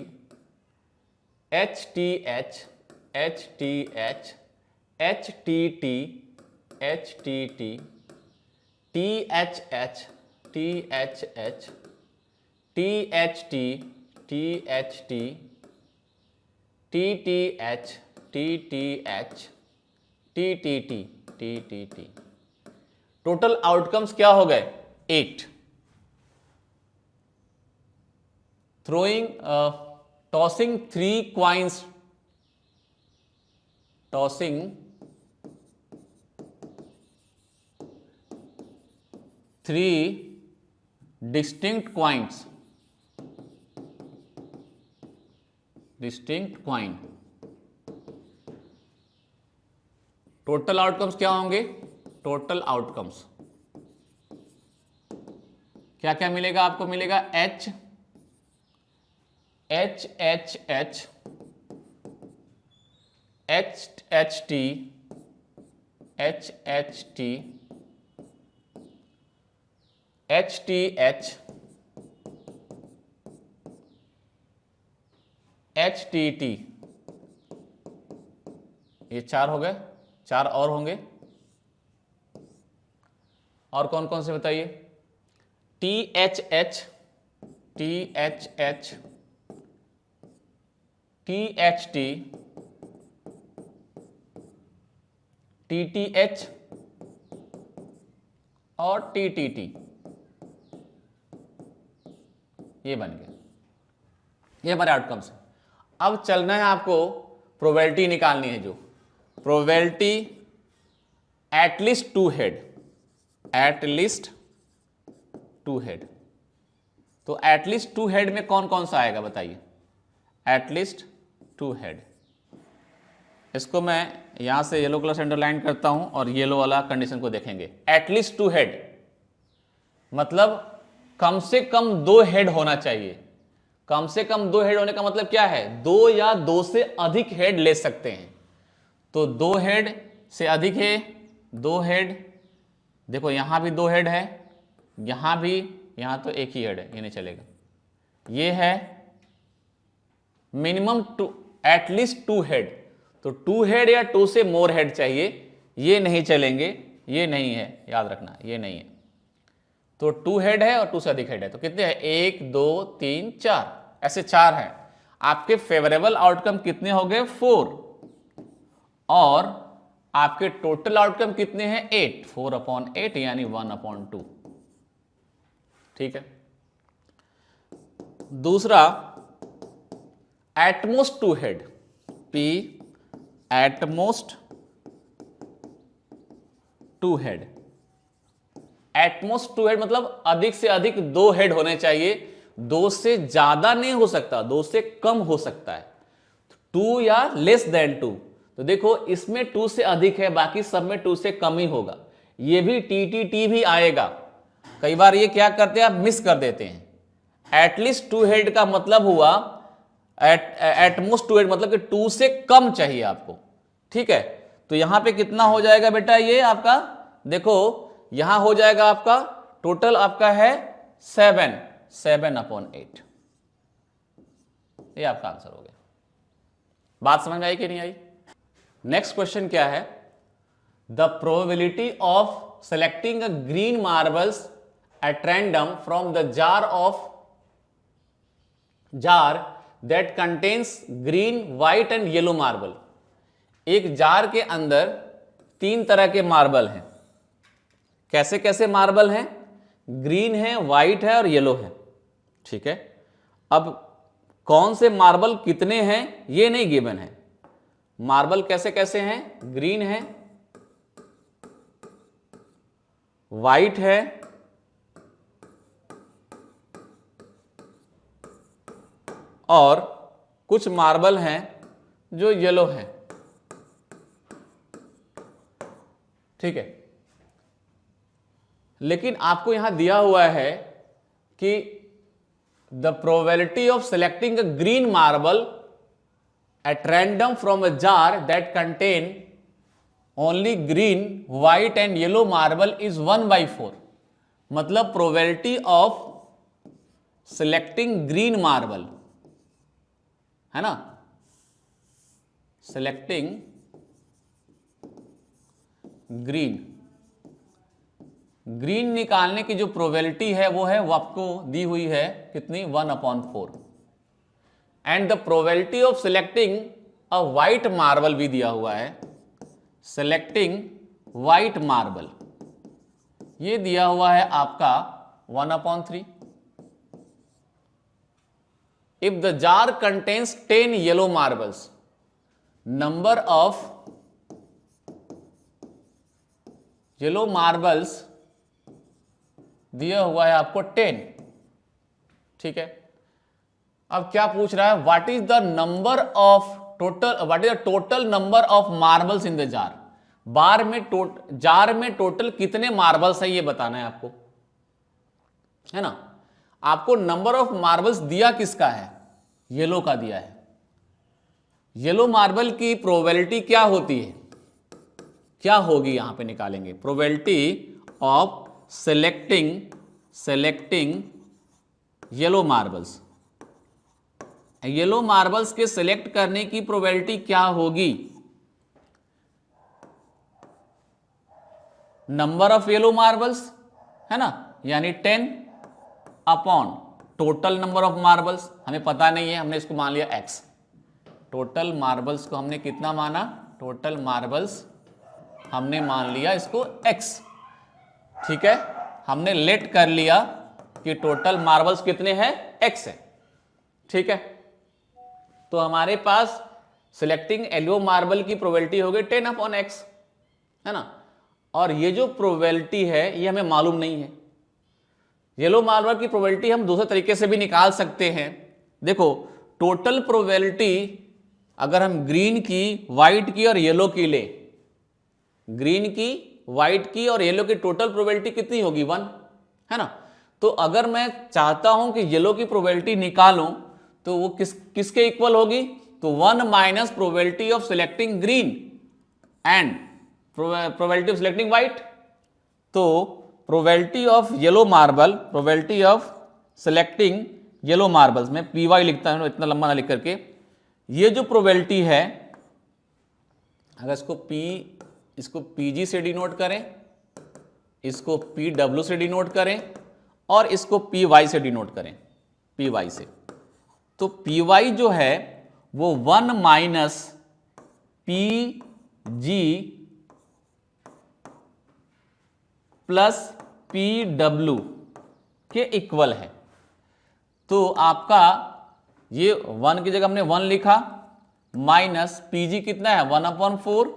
H T H, H T H, H T T, H T T, T H H, T H H, T H T, T H T, T T H, T T H, T T T, T T T. Total outcomes क्या हो गए 8। Throwing tossing 3 coins, tossing 3 distinct coins, distinct coin। Total outcomes क्या होंगे, total outcomes क्या क्या मिलेगा आपको, मिलेगा H H H H, H H T, H H T, H T H, H T T. ये 4 हो गए, 4 और होंगे। और कौन कौन से बताइए, T H H, T H H, T H T, T T H और टी टी टी। ये बन गया, ये हमारे आउटकम्स है। अब चलना है आपको प्रोबेबिलिटी निकालनी है, जो probability at least 2 head, at least 2 head. तो एटलीस्ट 2 हेड में कौन कौन सा आएगा बताइए, एटलीस्ट 2 हेड। इसको मैं यहां से येलो कलर से अंडरलाइन करता हूं और येलो वाला कंडीशन को देखेंगे। एटलीस्ट 2 हेड मतलब कम से कम 2 हेड होना चाहिए। कम से कम 2 हेड होने का मतलब क्या है, 2 या 2 से अधिक हेड ले सकते हैं। तो 2 हेड से अधिक है, 2 हेड, देखो यहां भी 2 हेड है, यहां भी, यहां तो एक ही हेड है, ये नहीं चलेगा। ये है मिनिमम 2, एटलीस्ट 2 हेड। तो 2 हेड या 2 से मोर हेड चाहिए, ये नहीं चलेंगे, ये नहीं है, याद रखना ये नहीं है। तो 2 हेड है और 2 से अधिक हेड है, तो कितने हैं, 1 2 3 4, ऐसे 4 हैं। आपके फेवरेबल आउटकम कितने हो गए, 4, और आपके टोटल आउटकम कितने हैं, 8, 4/8 यानी 1/2। ठीक है। दूसरा at most 2 head, P at most 2 head. At most 2 head मतलब अधिक से अधिक 2 हेड होने चाहिए, 2 से ज्यादा नहीं हो सकता, 2 से कम हो सकता है, 2 या लेस देन 2। तो देखो इसमें 2 से अधिक है, बाकी सब में 2 से कम ही होगा। ये भी टी भी आएगा। कई बार ये क्या करते हैं, आप मिस कर देते हैं। एटलीस्ट 2 हेड का मतलब हुआ, एटमोस्ट 2 हेड मतलब कि 2 से कम चाहिए आपको। ठीक है, तो यहां पे कितना हो जाएगा बेटा, ये आपका देखो यहां हो जाएगा आपका टोटल आपका है 7/8। ये आपका आंसर हो गया। बात समझ में आई कि नहीं आई। नेक्स्ट क्वेश्चन क्या है, the probability of selecting a green marbles at random from the jar that contains green, white and yellow marble. एक जार के अंदर 3 तरह के मार्बल हैं। कैसे कैसे मार्बल हैं, ग्रीन है, व्हाइट है और येलो है। ठीक है, अब कौन से मार्बल कितने हैं ये नहीं गिवन है। मार्बल कैसे कैसे हैं, ग्रीन है, व्हाइट है और कुछ मार्बल हैं जो येलो हैं, ठीक है। लेकिन आपको यहां दिया हुआ है कि the probability of selecting a green marble at random from a jar that contain only green, white and yellow marble is 1/4। मतलब probability of selecting green marble है ना, सेलेक्टिंग ग्रीन निकालने की जो प्रोबेबिलिटी है वो है, वो आपको दी हुई है कितनी, 1/4। And the probability of selecting a white marble भी दिया हुआ है, सेलेक्टिंग व्हाइट मार्बल ये दिया हुआ है आपका 1/3। If the jar contains 10 yellow marbles, number of yellow marbles दिया हुआ है आपको 10, ठीक है। अब क्या पूछ रहा है, what is the number of total, what is the total number of marbles in the jar. Jar में टोटल कितने मार्बल्स है ये बताना है आपको, है ना। आपको नंबर ऑफ मार्बल्स दिया किसका है, येलो का दिया है। येलो मार्बल की प्रोबेबिलिटी क्या होती है, क्या होगी यहां पे निकालेंगे, probability of selecting yellow marbles. Yellow marbles के सिलेक्ट करने की प्रोबेबिलिटी क्या होगी, नंबर ऑफ येलो मार्बल्स है ना, यानी 10 upon total number of marbles, हमें पता नहीं है, हमने इसको मान लिया x। टोटल मार्बल्स को हमने कितना माना, टोटल मार्बल्स हमने मान लिया इसको x, ठीक है। हमने लेट कर लिया कि टोटल मार्बल्स कितने हैं, x है, ठीक है। तो हमारे पास सिलेक्टिंग येलो मार्बल की प्रोबेबिलिटी हो गई 10/x, है ना। और ये जो प्रोबेबिलिटी है ये हमें मालूम नहीं है। येलो मार्बल की प्रोबेबिलिटी हम दूसरे तरीके से भी निकाल सकते हैं। देखो टोटल प्रोबेबिलिटी अगर हम ग्रीन की, व्हाइट की और येलो की ले, ग्रीन की, व्हाइट की और येलो की टोटल प्रोबेबिलिटी कितनी होगी, 1, है ना। तो अगर मैं चाहता हूं कि येलो की प्रोबेबिलिटी निकालूं तो वो किसके इक्वल होगी, तो 1 minus probability of selecting green and probability of selecting white. तो probability of yellow marble, probability of selecting yellow marbles में पी लिखता हूं, इतना लंबा ना लिख करके, ये जो प्रोबेबिलिटी है अगर इसको पीजी से डिनोट करें, इसको पीडब्ल्यू से डिनोट करें और इसको पीवाई से डिनोट करें, पीवाई से, तो पीवाई जो है वो 1 माइनस पीजी प्लस पीडब्ल्यू के इक्वल है। तो आपका ये 1 की जगह हमने 1 लिखा, माइनस पीजी कितना है 1/4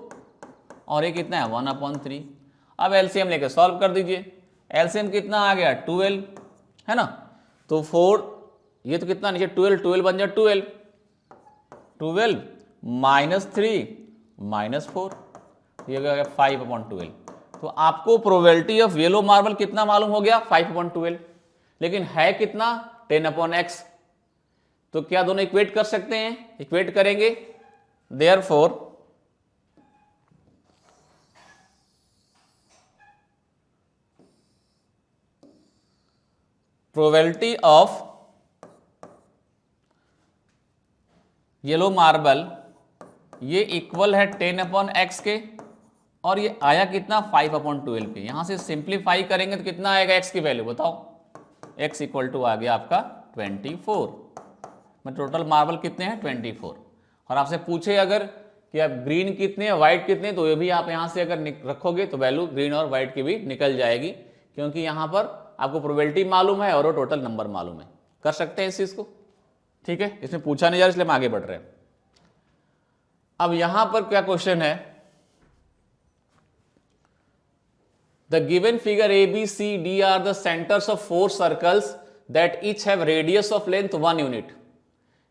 और ये कितना है 1/3। अब एलसीएम लेकर सॉल्व कर दीजिए, एलसीएम कितना आ गया 12, है ना। तो 4, ये तो कितना नीचे 12 बन जाए 12 माइनस 3 माइनस 4, ये गया 5/12। तो आपको प्रोबेबिलिटी ऑफ येलो मार्बल कितना मालूम हो गया, 5/12, लेकिन है कितना 10/x। तो क्या दोनों इक्वेट कर सकते हैं, इक्वेट करेंगे, therefore probability of yellow marble ये इक्वल है 10/x के, और ये आया कितना 5/12 पे। यहां से सिंप्लीफाई करेंगे तो कितना आएगा x की वैल्यू बताओ, x इक्वल टू आ गया आपका 24। में टोटल मार्बल कितने हैं 24। और आपसे पूछे अगर कि आप ग्रीन कितने हैं, व्हाइट कितने, तो ये भी आप यहां से अगर रखोगे तो वैल्यू ग्रीन और व्हाइट की भी निकल जाएगी, क्योंकि यहां पर आपको प्रोबेबिलिटी मालूम है और वो टोटल नंबर मालूम है। कर सकते हैं इस चीज को, ठीक है। इसमें पूछा नहीं जा रहा इसलिए हम आगे बढ़ रहे हैं। अब यहां पर क्या क्वेश्चन है, the given figure A B C D are the centres of 4 circles that each have radius of length 1 unit.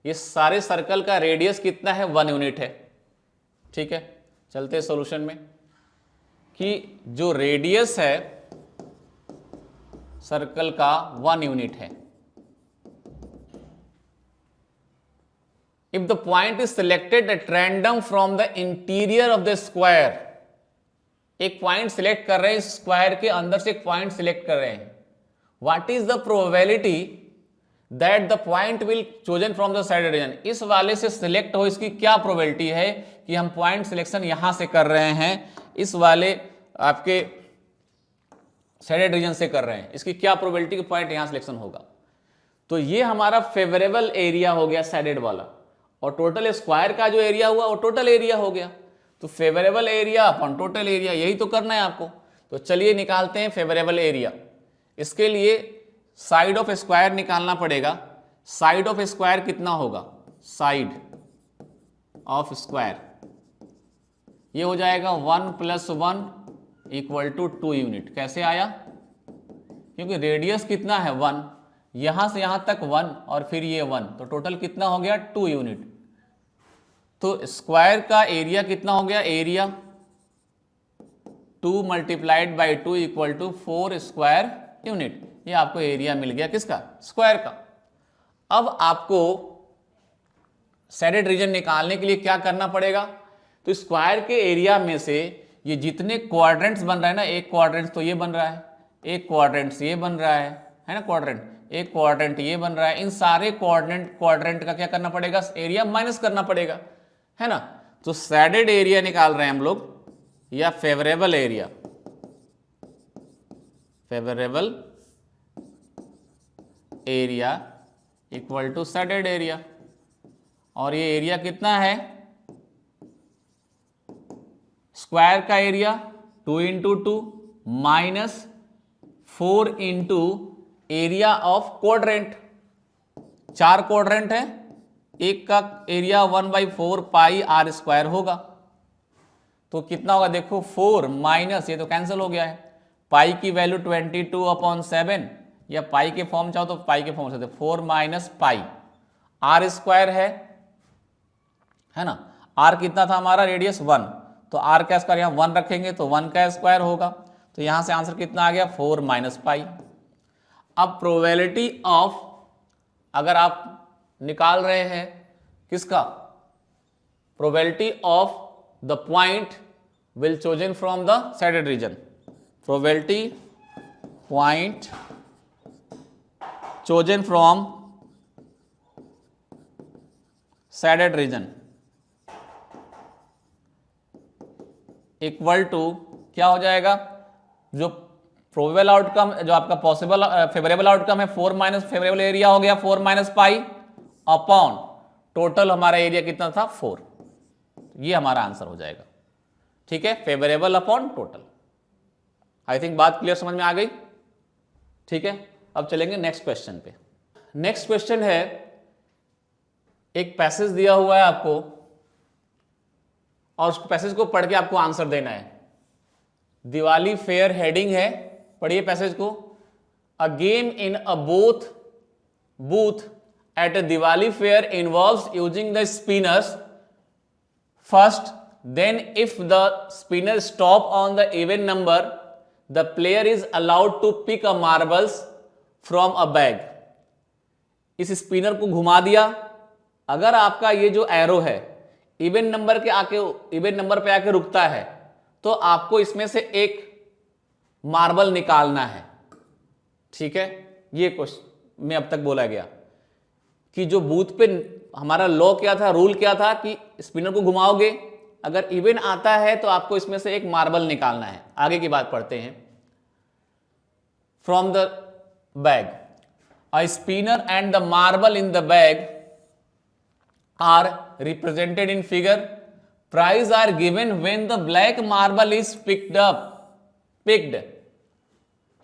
ये सारे सर्कल का रेडियस कितना है, 1 यूनिट है। ठीक है, चलते हैं सॉल्यूशन में कि जो रेडियस है सर्कल का 1 यूनिट है। If the point is selected at random from the interior of the square, एक पॉइंट सिलेक्ट कर रहे हैं, स्क्वायर के अंदर से एक पॉइंट सिलेक्ट कर रहे हैं, what is the probability that the point will chosen from the shaded reason, इस वाले से सिलेक्ट हो, इसकी क्या प्रोबेबिलिटी है कि हम पॉइंट सिलेक्शन यहां से कर रहे हैं, इस वाले आपके साइडेड रीजन से कर रहे हैं, इसकी क्या प्रोबेबिलिटी कि पॉइंट यहां सिलेक्शन होगा। तो ये हमारा फेवरेबल एरिया हो गया साइडेड वाला, और टोटल स्क्वायर का जो एरिया हुआ वो टोटल एरिया हो गया। तो favourable area upon total area, यही तो करना है आपको। तो चलिए निकालते हैं फेवरेबल एरिया। इसके लिए साइड ऑफ स्क्वायर निकालना पड़ेगा। साइड ऑफ स्क्वायर कितना होगा, साइड ऑफ स्क्वायर ये हो जाएगा 1 + 1 = 2 यूनिट। कैसे आया, क्योंकि रेडियस कितना है 1, यहां से यहां तक 1 और फिर ये 1, तो टोटल कितना हो गया 2 यूनिट। तो स्क्वायर का एरिया कितना हो गया, एरिया 2 × 2 = 4 स्क्वायर यूनिट। ये आपको एरिया मिल गया किसका, स्क्वायर का। अब आपको साइडेड रीजन निकालने के लिए क्या करना पड़ेगा, तो स्क्वायर के एरिया में से ये जितने क्वाड्रेंट्स बन रहा है ना, एक क्वाड्रेंट तो ये बन रहा है, एक क्वाड्रेंट ये बन रहा है ना क्वाड्रेंट, एक क्वाड्रेंट ये बन रहा है, इन सारे क्वाड्रेंट का क्या करना पड़ेगा, एरिया माइनस करना पड़ेगा, है ना। तो साइडेड एरिया निकाल रहे हैं हम लोग, या favourable area, favourable area equal two sided area. और ये एरिया कितना है, स्क्वायर का area 2 × 2 -4 × area of quadrant. 4 quadrant है, एक का एरिया 1/4 πr² होगा। तो कितना होगा देखो, 4 माइनस ये तो कैंसिल हो गया है, पाई की वैल्यू 22/7, या पाई के फॉर्म चाहो तो पाई के फॉर्म से 4 - पाई r² है ना। r कितना था हमारा, रेडियस 1, तो r का स्क्वायर यहाँ 1 रखेंगे तो 1 का स्क्वायर होगा। तो यहां से आंसर कितना आ गया, 4 - पाई। अब प्रोबेबिलिटी ऑफ, अगर आप निकाल रहे हैं किसका, probability of the point will chosen from the shaded region, probability point chosen from shaded region equal to क्या हो जाएगा, जो प्रोबेबल आउटकम, जो आपका पॉसिबल फेवरेबल आउटकम है 4 - फेवरेबल एरिया हो गया 4 - पाई अपॉन टोटल हमारा एरिया कितना था 4। ये हमारा आंसर हो जाएगा। ठीक है, favourable upon total. I think बात क्लियर समझ में आ गई। ठीक है, अब चलेंगे नेक्स्ट क्वेश्चन पे। नेक्स्ट क्वेश्चन है, एक पैसेज दिया हुआ है आपको और उस पैसेज को पढ़ के आपको आंसर देना है। दिवाली फेयर हेडिंग है, पढ़िए पैसेज को। A game in a booth at a Diwali fair involves using the spinners first, then if the spinner stop on the even number the player is allowed to pick a marbles from a bag. इस spinner को घुमा दिया, अगर आपका ये जो arrow है even number पे आके रुकता है तो आपको इसमें से एक मार्बल निकालना है। ठीक है, ये क्वेश्चन में अब तक बोला गया कि जो बूथ पे हमारा लॉ क्या था, रूल क्या था कि स्पिनर को घुमाओगे, अगर इवन आता है तो आपको इसमें से एक मार्बल निकालना है। आगे की बात पढ़ते हैं। From the bag, a spinner and the marble in the bag are represented in figure. Prize are given when the black marble is picked.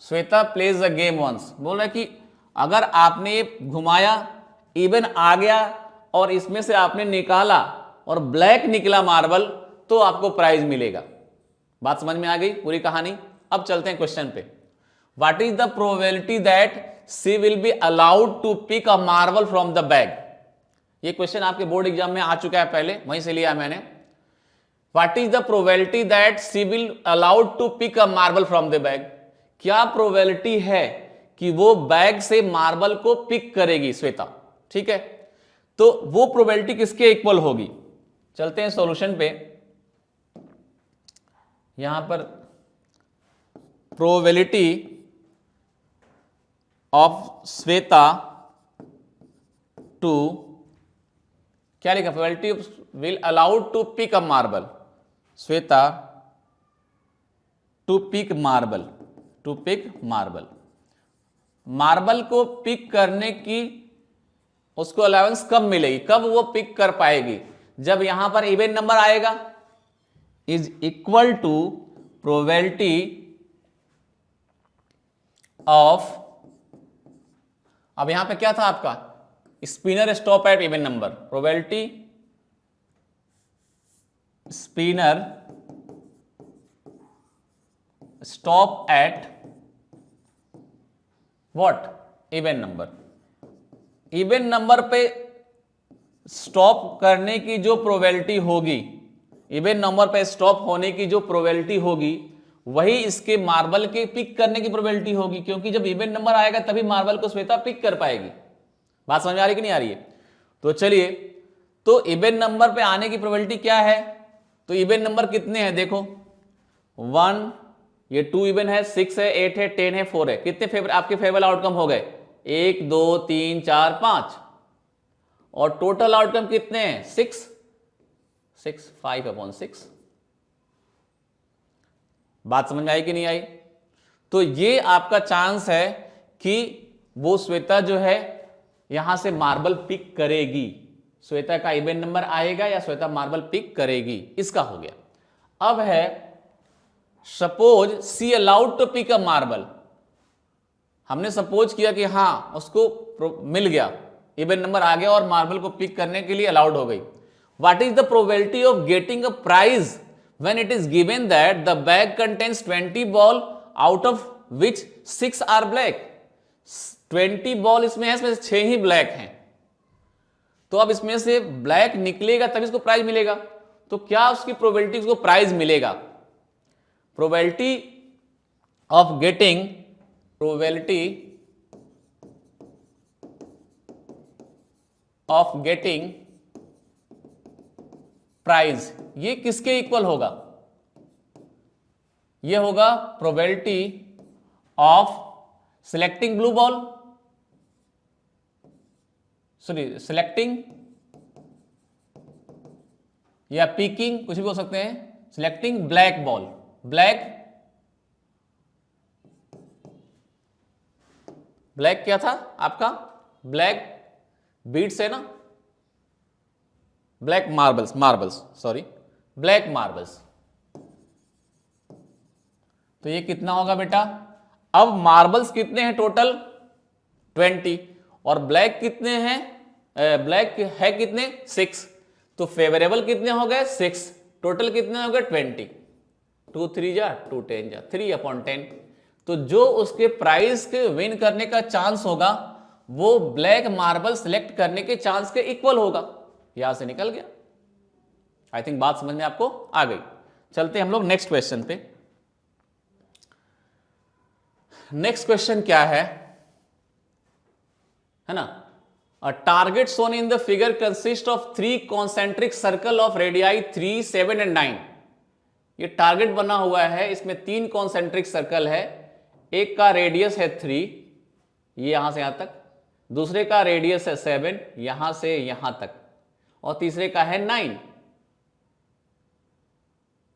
Shweta plays the game once. बोल रहा है कि अगर आपने घुमाया, इवन आ गया और इसमें से आपने निकाला और ब्लैक निकला मार्बल, तो आपको प्राइज मिलेगा। बात समझ में आ गई पूरी कहानी। अब चलते हैं क्वेश्चन पे। What is the probability that she will be allowed to pick a marble from the bag? ये क्वेश्चन आपके बोर्ड एग्जाम में आ चुका है पहले, वहीं से लिया मैंने। What is the probability that she will allowed to pick a marble from the bag? क्या प्रोबेबिलिटी है कि वो बैग से मार्बल को पिक करेगी श्वेता? ठीक है, तो वो प्रोबेबिलिटी किसके इक्वल होगी? चलते हैं सॉल्यूशन पे। यहां पर प्रोबेबिलिटी ऑफ श्वेता टू, क्या लिखा? Probability of will allowed to pick a marble, Shweta to pick marble, to pick marble. Marble को पिक करने की उसको अलाउंस कब मिलेगी, कब वो पिक कर पाएगी? जब यहां पर इवन नंबर आएगा, is equal to probability of, अब यहां पे क्या था आपका? Spinner stop at even number, probability spinner stop at what? Even number. Even number पे स्टॉप करने की जो प्रोबेबिलिटी होगी, इवन नंबर पे स्टॉप होने की जो प्रोबेबिलिटी होगी, वही इसके मार्बल के पिक करने की प्रोबेबिलिटी होगी, क्योंकि जब इवन नंबर आएगा तभी मार्बल को श्वेता पिक कर पाएगी। बात समझ में आ रही कि नहीं आ रही है? तो चलिए, तो इवन नंबर पे आने की प्रोबेबिलिटी क्या है? तो इवन नंबर कितने हैं देखो, 1, ये 2 इवन है, 6 है, 8 है, 10 है, 4 है। कितने आपके फेवरेबल आउटकम हो गए? 1 2 3 4 5, और टोटल आउटकम कितने हैं? 6 6 5/6। बात समझ में आई कि नहीं आई? तो ये आपका चांस है कि वो श्वेता जो है यहां से मार्बल पिक करेगी। श्वेता का इवन नंबर आएगा या श्वेता मार्बल पिक करेगी, इसका हो गया। अब है suppose she allowed to pick a marble. हमने सपोज किया कि हां उसको मिल गया, इवन नंबर आ गया और मार्बल को पिक करने के लिए अलाउड हो गई। What is the probability of getting a prize when it is given that the bag contains 20 ball out of which 6 are black? 20 ball इसमें है, इसमें से 6 ही ब्लैक हैं। तो अब इसमें से ब्लैक निकलेगा तभी इसको प्राइज मिलेगा। तो क्या उसकी प्रोबेबिलिटी उसको प्राइज मिलेगा? Probability of getting, probability of getting prize, ये किसके इक्वल होगा? ये होगा probability of selecting blue ball, sorry selecting या पिकिंग, कुछ भी हो सकते हैं, सिलेक्टिंग ब्लैक बॉल। ब्लैक क्या था आपका? ब्लैक बीट्स है ना, black marbles sorry, black marbles. तो ये कितना होगा बेटा? अब मार्बल्स कितने हैं टोटल? 20, और ब्लैक कितने हैं? ब्लैक है कितने? 6। तो फेवरेबल कितने हो गए? 6। टोटल कितने हो गए? 20। 2 3 जा 2 10 जा 3/10। तो जो उसके प्राइस के विन करने का चांस होगा वो ब्लैक मार्बल सिलेक्ट करने के चांस के इक्वल होगा। यहां से निकल गया। आई थिंक बात समझ में आपको आ गई। चलते हम लोग नेक्स्ट क्वेश्चन पे। नेक्स्ट क्वेश्चन क्या है ना? A target shown in the figure consists of 3 concentric circle of radii 3, 7 and 9। ये टारगेट बना हुआ है, इसमें 3 कॉन्सेंट्रिक सर्कल है। एक का रेडियस है 3, ये यहां से यहां तक, दूसरे का रेडियस है 7, यहां से यहां तक, और तीसरे का है 9।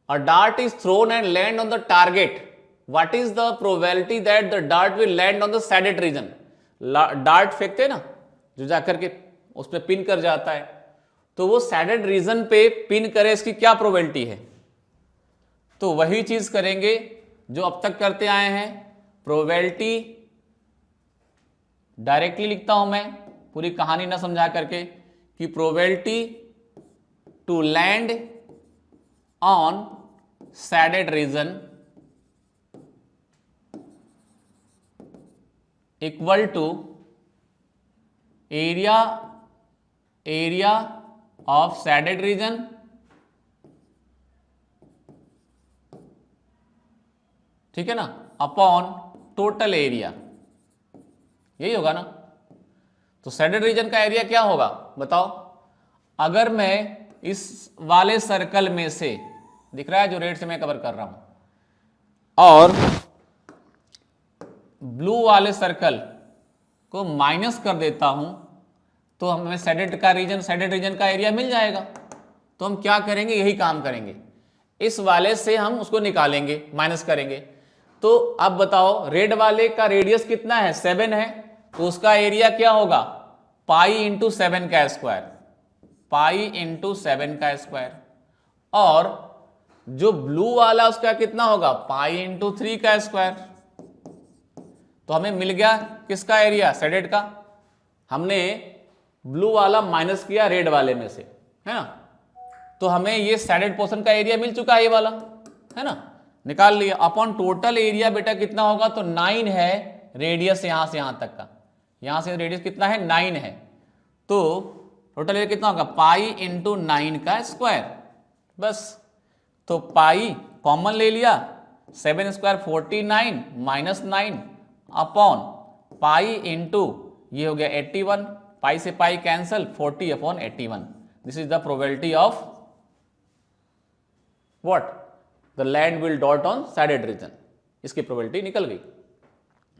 A dart is thrown and land on the target. What is the probability that the dart will land on the shaded region? Dart फेंकते हैं ना, जो जाकर के उस पर पिन कर जाता है, तो वो शैडेड रीजन पे पिन करे, इसकी क्या प्रोबेबिलिटी है? तो वही चीज करेंगे जो अब तक करते आए हैं। प्रोबेबिलिटी डायरेक्टली लिखता हूं मैं, पूरी कहानी ना समझा करके, कि probability to land on shaded region equal to area area of shaded region ठीक है ना अपॉन टोटल एरिया, यही होगा ना। तो सैडेड रीजन का एरिया क्या होगा बताओ। अगर मैं इस वाले सर्कल में से, दिख रहा है जो रेड से मैं कवर कर रहा हूं, और ब्लू वाले सर्कल को माइनस कर देता हूं, तो हमें सैडेड रीजन का एरिया मिल जाएगा। तो हम क्या करेंगे, यही काम करेंगे, इस वाले से हम उसको निकालेंगे, माइनस करेंगे। तो अब बताओ रेड वाले का रेडियस कितना है, 7 है, तो उसका एरिया क्या होगा, पाई इंटू 7 का स्क्वायर, पाई इंटू 7 का स्क्वायर। और जो ब्लू वाला उसका कितना होगा, पाई इंटू 3 का स्क्वायर। तो हमें मिल गया किसका एरिया, सैडेड का। हमने ब्लू वाला माइनस किया रेड वाले में से, है ना। तो हमें ये सैडेड पोर्शन का एरिया मिल चुका है, ये वाला, है ना, निकाल लिया। अपॉन टोटल एरिया बेटा कितना होगा, तो 9 है रेडियस यहां से यहां तक का, यहां से रेडियस कितना है, 9 है। तो टोटल एरिया कितना होगा, पाई इंटू 9 का स्क्वायर, बस। तो पाई कॉमन ले लिया, 7 square 49 minus 9 upon pi into ये हो गया 81, पाई से pi cancel, 40 upon 81। This is the probability of what, the land will dot on shaded region. इसकी प्रोबेबिलिटी निकल गई।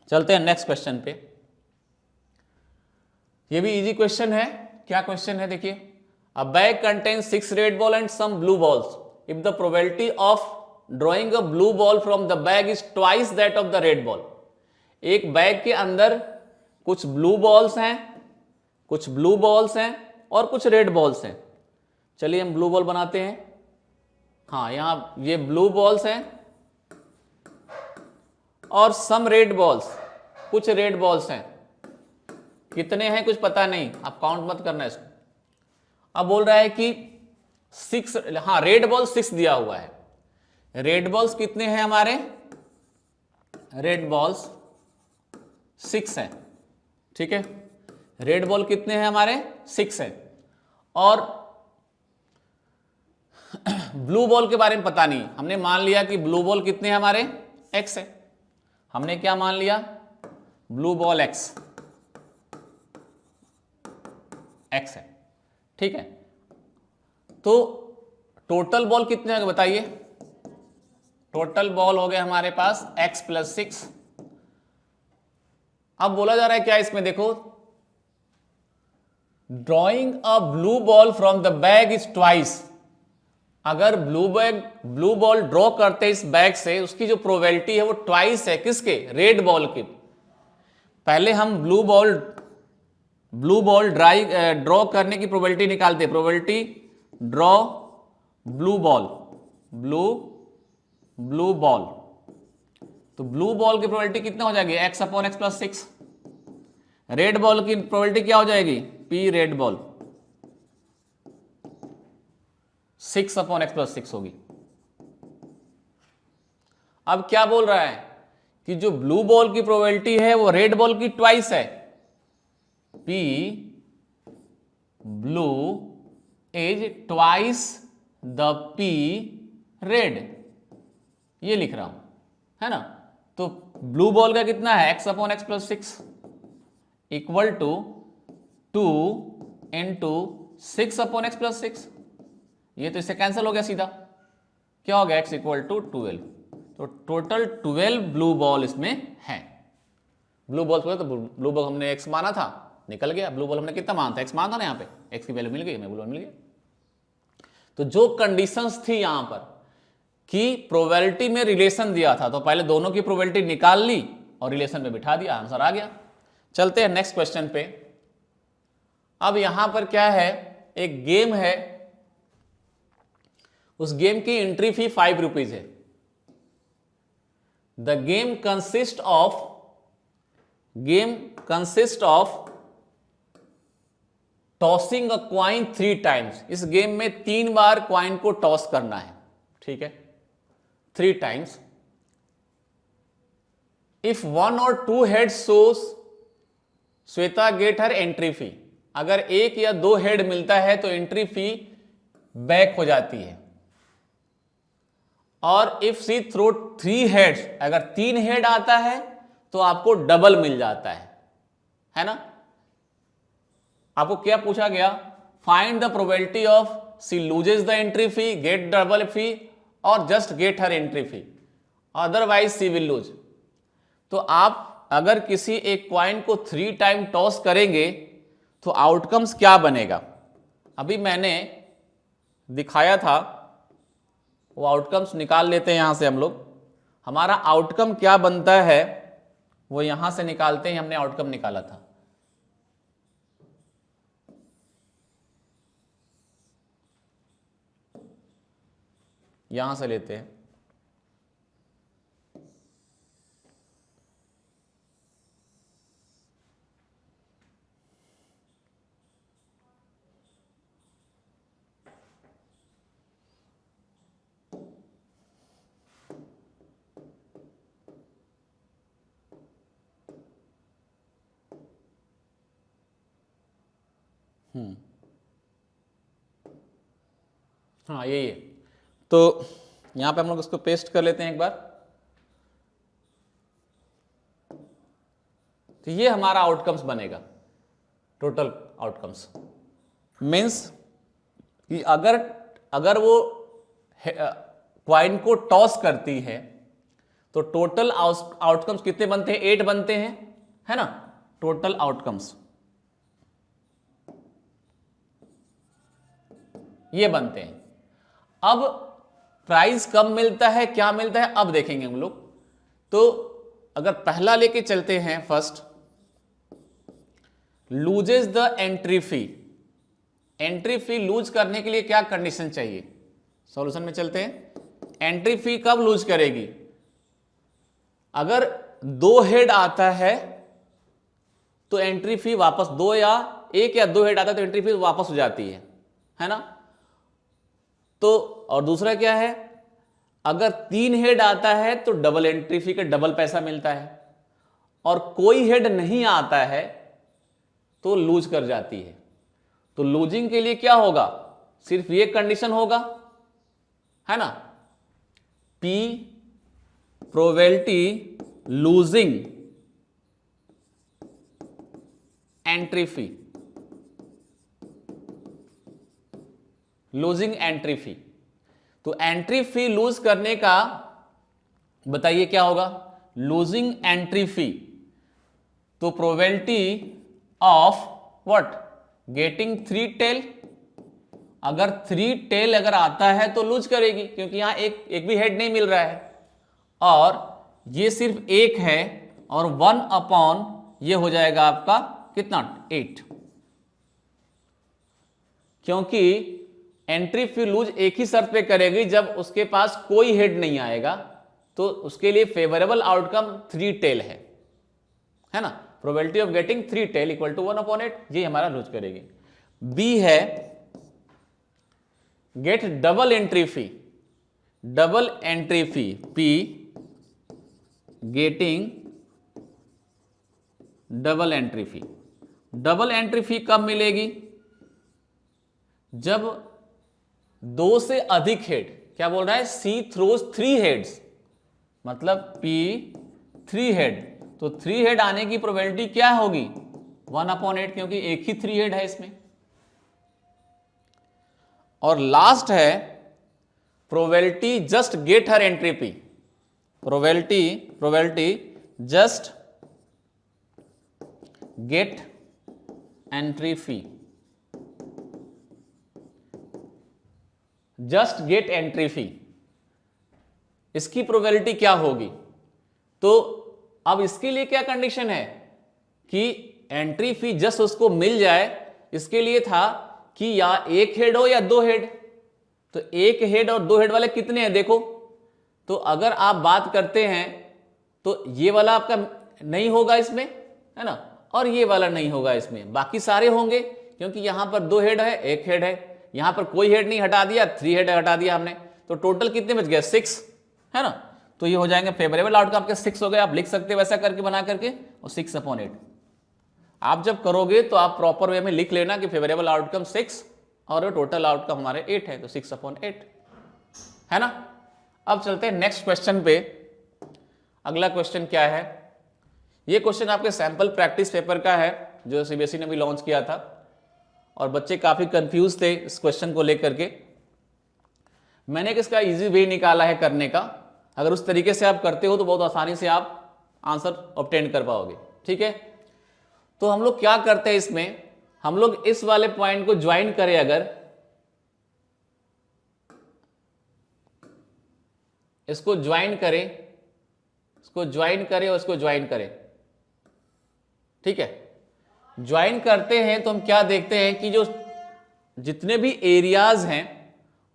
चलते हैं नेक्स्ट क्वेश्चन पे। ये भी इजी क्वेश्चन है। क्या क्वेश्चन है देखिए, a bag contains 6 red ball and some blue balls, if the probability of drawing a blue ball from the bag is twice that of the red ball. एक bag के अंदर कुछ blue balls हैं, कुछ blue balls हैं और कुछ red balls हैं। चलिए हम ब्लू बॉल बनाते हैं। हाँ, यहां ये ब्लू बॉल्स हैं और सम रेड बॉल्स, कुछ रेड बॉल्स हैं। कितने हैं कुछ पता नहीं, आप काउंट मत करना इसको। अब बोल रहा है कि 6, हाँ रेड बॉल 6 दिया हुआ है। रेड बॉल्स कितने हैं हमारे, रेड बॉल्स 6 है, ठीक है। रेड बॉल कितने हैं हमारे, 6 है। और ब्लू बॉल के बारे में पता नहीं, हमने मान लिया कि ब्लू बॉल कितने हैं हमारे, x है। हमने क्या मान लिया, ब्लू बॉल x है, ठीक है। तो टोटल बॉल कितने होंगे बताइए, टोटल बॉल हो गए हमारे पास x प्लस 6। अब बोला जा रहा है क्या इसमें, देखो, drawing a blue ball from the bag is twice. अगर ब्लू बॉल ड्रॉ करते इस बैग से, उसकी जो प्रोबेबिलिटी है वो ट्वाइस है, किसके, रेड बॉल की। पहले हम ब्लू बॉल ड्रॉ करने की प्रोबेबिलिटी निकालते, प्रोबेबिलिटी ड्रॉ ब्लू बॉल। तो ब्लू बॉल की प्रोबेबिलिटी कितना हो जाएगी, x upon x plus 6। Red ball की प्रोबेबिलिटी क्या हो जाएगी, p red ball 6 upon x plus 6 होगी। अब क्या बोल रहा है कि जो ब्लू बॉल की प्रोबेबिलिटी है वो रेड बॉल की ट्वाइस है, p blue is twice the p red, ये लिख रहा हूं, है ना। तो ब्लू बॉल का कितना है, x upon x plus 6 equal to 2 into 6 upon x plus 6। ये तो इससे कैंसिल हो गया सीधा, क्या हो गया, x इक्वल टू 12। तो टोटल 12 ब्लू बॉल इसमें है। ब्लू बॉल तो ब्लू बॉल हमने x माना था, निकल गया। ब्लू बॉल हमने कितना माना था, x माना था ना, यहाँ पे x की वैल्यू मिल गई, हमें ब्लू बॉल मिल गया। तो जो कंडीशंस थी यहां पर कि प्रोबेबिलिटी में रिलेशन दिया था, तो पहले दोनों की प्रोबेबिलिटी निकाल ली और रिलेशन में बिठा दिया, आंसर आ गया। चलते हैं नेक्स्ट क्वेश्चन पे। अब यहां पर क्या है, एक गेम है, उस गेम की एंट्री फी 5 रुपीज है। The game consist of tossing a coin 3 times. इस गेम में 3 बार क्वाइन को टॉस करना है, ठीक है, 3 times. If 1 or 2 head shows, Shweta get her entry fee. अगर एक या दो हेड मिलता है तो एंट्री फी बैक हो जाती है। और इफ सी थ्रो 3 हेड्स, अगर 3 हेड आता है तो आपको डबल मिल जाता है ना। आपको क्या पूछा गया, find the probability of she loses the entry fee, get double fee और just get her entry fee, otherwise she will lose. तो आप अगर किसी एक कॉइन को 3 टाइम टॉस करेंगे तो आउटकम्स क्या बनेगा, अभी मैंने दिखाया था, वो आउटकम्स निकाल लेते हैं यहां से हम लोग। हमारा आउटकम क्या बनता है वो यहां से निकालते हैं, हमने आउटकम निकाला था। यहां से लेते हैं, हाँ यही है। तो यहां पे हम लोग इसको पेस्ट कर लेते हैं एक बार। तो ये हमारा आउटकम्स बनेगा, टोटल आउटकम्स मीन्स कि अगर वो क्वाइन को टॉस करती है तो टोटल आउटकम्स कितने बनते हैं, 8 बनते हैं, है ना, टोटल आउटकम्स ये बनते हैं। अब प्राइस कब मिलता है, क्या मिलता है, अब देखेंगे हम लोग। तो अगर पहला लेके चलते हैं, first loses the entry fee. Entry fee lose करने के लिए क्या कंडीशन चाहिए, सॉल्यूशन में चलते हैं। एंट्री फी कब लूज करेगी, अगर 2 हेड आता है तो एंट्री फी वापस, 2 या 1 या 2 हेड आता है तो एंट्री फी वापस हो जाती है ना। तो और दूसरा क्या है, अगर 3 हेड आता है तो डबल एंट्री फी का डबल पैसा मिलता है, और कोई हेड नहीं आता है तो लूज कर जाती है। तो लूजिंग के लिए क्या होगा, सिर्फ ये कंडीशन होगा, है ना, P प्रोबेबिलिटी लूजिंग एंट्री फी, लूजिंग एंट्री फी। तो एंट्री फी लूज करने का बताइए क्या होगा, लूजिंग एंट्री फी। तो probability of what, getting 3 tail, अगर 3 टेल अगर आता है तो लूज करेगी क्योंकि यहां एक भी हेड नहीं मिल रहा है, और ये सिर्फ 1 है, और 1 अपॉन ये हो जाएगा आपका कितना, 8, क्योंकि एंट्री फी लूज एक ही शर्त पे करेगी जब उसके पास कोई हेड नहीं आएगा, तो उसके लिए फेवरेबल आउटकम 3 टेल है ना। Probability of getting 3 tail equal to 1/8, ये हमारा लूज करेगी। बी है get double entry fee, double entry fee, P getting double entry fee. Double entry fee कब मिलेगी, जब 2 से अधिक हेड, क्या बोल रहा है, सी थ्रोज 3 हेड्स, मतलब P 3 हेड, तो 3 हेड आने की प्रोबेबिलिटी क्या होगी, 1/8, क्योंकि एक ही 3 हेड है इसमें। और लास्ट है probability just get her entry P, probability just get entry fee, just get entry fee, इसकी प्रोबेबिलिटी क्या होगी। तो अब इसके लिए क्या कंडीशन है कि एंट्री फी जस्ट उसको मिल जाए, इसके लिए था कि या 1 हेड हो या 2 हेड। तो 1 हेड और 2 हेड वाले कितने हैं देखो, तो अगर आप बात करते हैं तो ये वाला आपका नहीं होगा इसमें, है ना, और ये वाला नहीं होगा इसमें, बाकी सारे होंगे, क्योंकि यहां पर 2 हेड है, 1 हेड है, यहां पर कोई हेड नहीं, हटा दिया, 3 हेड हटा दिया हमने, तो टोटल कितने बच गए, 6, है ना। तो ये हो जाएंगे फेवरेबल आउटकम आपके 6 हो गए, आप लिख सकते हो वैसा करके बना करके, और 6/8। आप जब करोगे तो आप प्रॉपर वे में लिख लेना कि फेवरेबल आउटकम 6 और टोटल आउटकम हमारे 8 है, तो 6/8 है ना। अब चलते हैं नेक्स्ट क्वेश्चन पे। अगला क्वेश्चन क्या है, ये क्वेश्चन आपके सैंपल प्रैक्टिस पेपर का है जो सीबीएसई ने भी लॉन्च किया था, और बच्चे काफी कंफ्यूज थे इस क्वेश्चन को लेकर के। मैंने किसका इजी वे निकाला है करने का, अगर उस तरीके से आप करते हो तो बहुत आसानी से आप आंसर ऑब्टेन कर पाओगे, ठीक है। तो हम लोग क्या करते हैं इसमें, हम लोग इस वाले पॉइंट को ज्वाइन करें, अगर इसको ज्वाइन करें, इसको ज्वाइन करें और इसको ज्वाइन करें, ठीक है। ज्वाइन करते हैं तो हम क्या देखते हैं कि जो जितने भी एरियाज हैं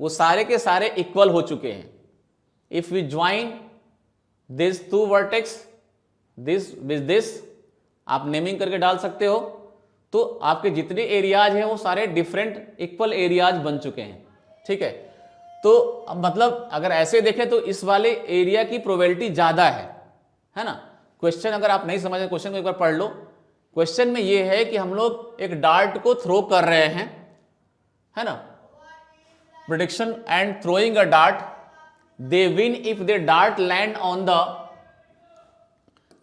वो सारे के सारे इक्वल हो चुके हैं। If we join this two vertex this with this, आप नेमिंग करके डाल सकते हो, तो आपके जितने एरियाज हैं वो सारे डिफरेंट इक्वल एरियाज बन चुके हैं, ठीक है। तो अब मतलब अगर ऐसे देखें तो इस वाले एरिया की प्रोबेबिलिटी ज्यादा है ना। क्वेश्चन अगर आप नहीं समझे क्वेश्चन को एक बार पढ़ लो। क्वेश्चन में ये है कि हम लोग एक डार्ट को थ्रो कर रहे हैं, है ना। Prediction and throwing a dart, they win if they dart land on the,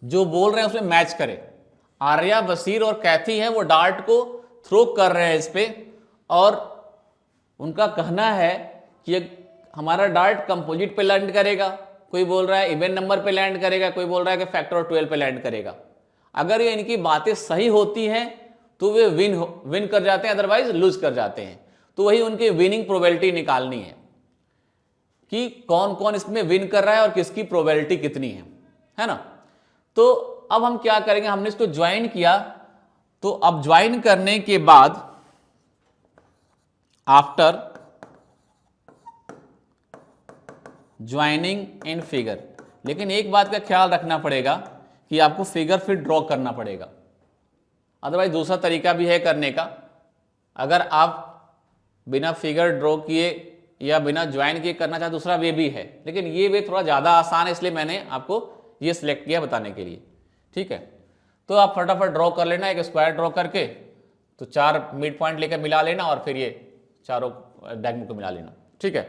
जो बोल रहे हैं उसमें मैच करे। आर्या, बशीर और कैथी है वो डार्ट को थ्रो कर रहे हैं इस पे, और उनका कहना है कि हमारा डार्ट कंपोजिट पे लैंड करेगा, कोई बोल रहा है इवन नंबर पे लैंड करेगा, कोई बोल रहा है कि फैक्टर 12 पे लैंड करेगा। अगर ये इनकी बातें सही होती हैं तो वे विन कर जाते हैं, अदरवाइज लूज कर जाते हैं। तो वही उनकी विनिंग प्रोबेबिलिटी निकालनी है कि कौन कौन इसमें विन कर रहा है और किसकी प्रोबेबिलिटी कितनी है ना। तो अब हम क्या करेंगे, हमने इसको ज्वाइन किया, तो अब ज्वाइन करने के बाद आफ्टर ज्वाइनिंग इन फिगर, लेकिन एक बात का ख्याल रखना पड़ेगा कि आपको फिगर फिर ड्रॉ करना पड़ेगा, अदरवाइज दूसरा तरीका भी है करने का। अगर आप बिना फिगर ड्रॉ किए या बिना ज्वाइन किए करना चाहे दूसरा वे भी है, लेकिन ये वे थोड़ा ज़्यादा आसान है, इसलिए मैंने आपको ये सिलेक्ट किया बताने के लिए, ठीक है। तो आप फटाफट ड्रॉ कर लेना, एक स्क्वायर ड्रॉ करके तो 4 मिड पॉइंट लेकर मिला लेना और फिर ये चारों डायगोनल को मिला लेना, ठीक है।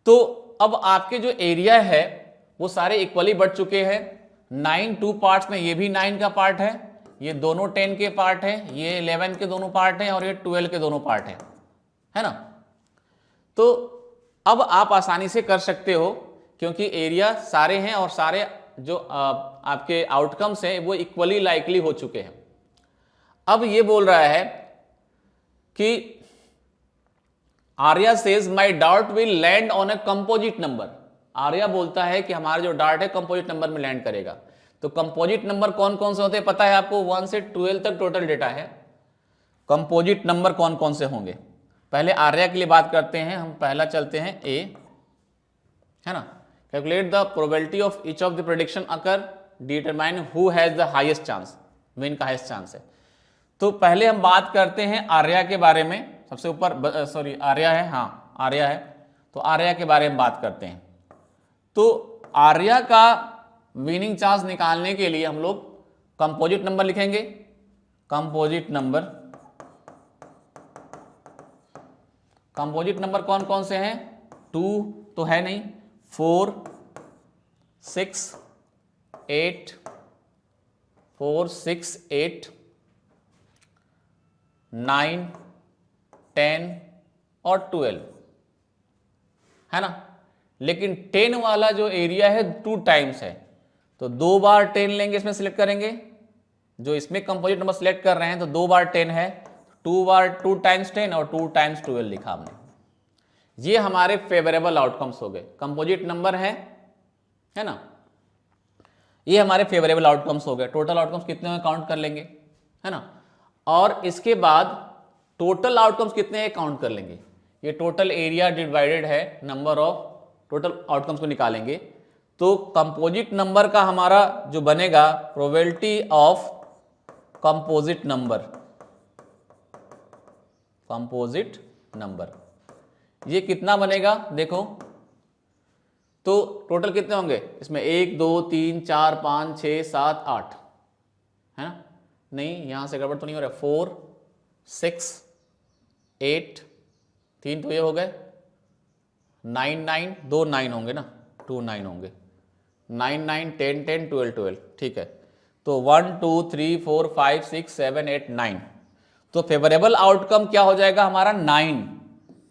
तो अब आपके जो एरिया है वो सारे इक्वली बढ़ चुके हैं। 9 2 पार्ट्स में, ये भी 9 का पार्ट है, ये दोनों 10 के पार्ट है, ये 11 के दोनों पार्ट हैं और ये 12 के दोनों पार्ट हैं, है ना। तो अब आप आसानी से कर सकते हो क्योंकि एरिया सारे हैं और सारे जो आपके आउटकम्स हैं वो इक्वली लाइकली हो चुके हैं। अब ये बोल रहा है कि Arya says my dart will land on a composite number. Arya बोलता है कि हमारा जो डार्ट है कंपोजिट नंबर में लैंड करेगा। तो कंपोजिट नंबर कौन कौन से होते हैं पता है आपको, 1 से 12 तक टोटल डेटा है। कंपोजिट नंबर कौन कौन से होंगे, पहले आर्या के लिए बात करते हैं हम। पहला चलते हैं ए, है ना। Calculate the probability of each of the prediction occur, determine who has the highest chance, win का हाईएस्ट चांस है। तो पहले हम बात करते हैं आर्या के बारे में, सबसे ऊपर सॉरी आर्या है, हाँ आर्या है, तो आर्या के बारे में बात करते हैं। तो आर्या का विनिंग चांस निकालने के लिए हम लोग कंपोजिट नंबर लिखेंगे। कंपोजिट नंबर, कंपोजिट नंबर कौन कौन से हैं, 2 तो है नहीं, 4 6 8 4 6 8 9 10 और 12, है ना। लेकिन 10 वाला जो एरिया है 2 टाइम्स है, तो 2 बार 10 लेंगे, इसमें सिलेक्ट करेंगे। जो इसमें कंपोजिट नंबर सिलेक्ट कर रहे हैं तो 2 बार 10 है, 2 टाइम्स 10 और 2 टाइम्स 12 लिखा हमने। ये हमारे फेवरेबल आउटकम्स हो गए, कंपोजिट नंबर है ना। ये हमारे फेवरेबल आउटकम्स हो गए। टोटल आउटकम्स कितने में काउंट कर लेंगे, है ना। और इसके बाद टोटल आउटकम्स कितने हैं काउंट कर लेंगे। ये टोटल एरिया डिवाइडेड है नंबर ऑफ टोटल आउटकम्स को निकालेंगे। तो कंपोजिट नंबर का हमारा जो बनेगा, probability of composite number, composite number ये कितना बनेगा देखो। तो टोटल कितने होंगे इसमें, 1 2 3 4 5 6 7 8, है ना। नहीं, यहां से गड़बड़ तो नहीं हो रहा। 4 6 8, 3 तो ये हो गए, 9 9, 2 9 होंगे ना, 2 9 होंगे, 9 9 10 10 12 12, ठीक है। तो 1 2 3 4 5 6 7 8 9, तो फेवरेबल आउटकम क्या हो जाएगा हमारा 9।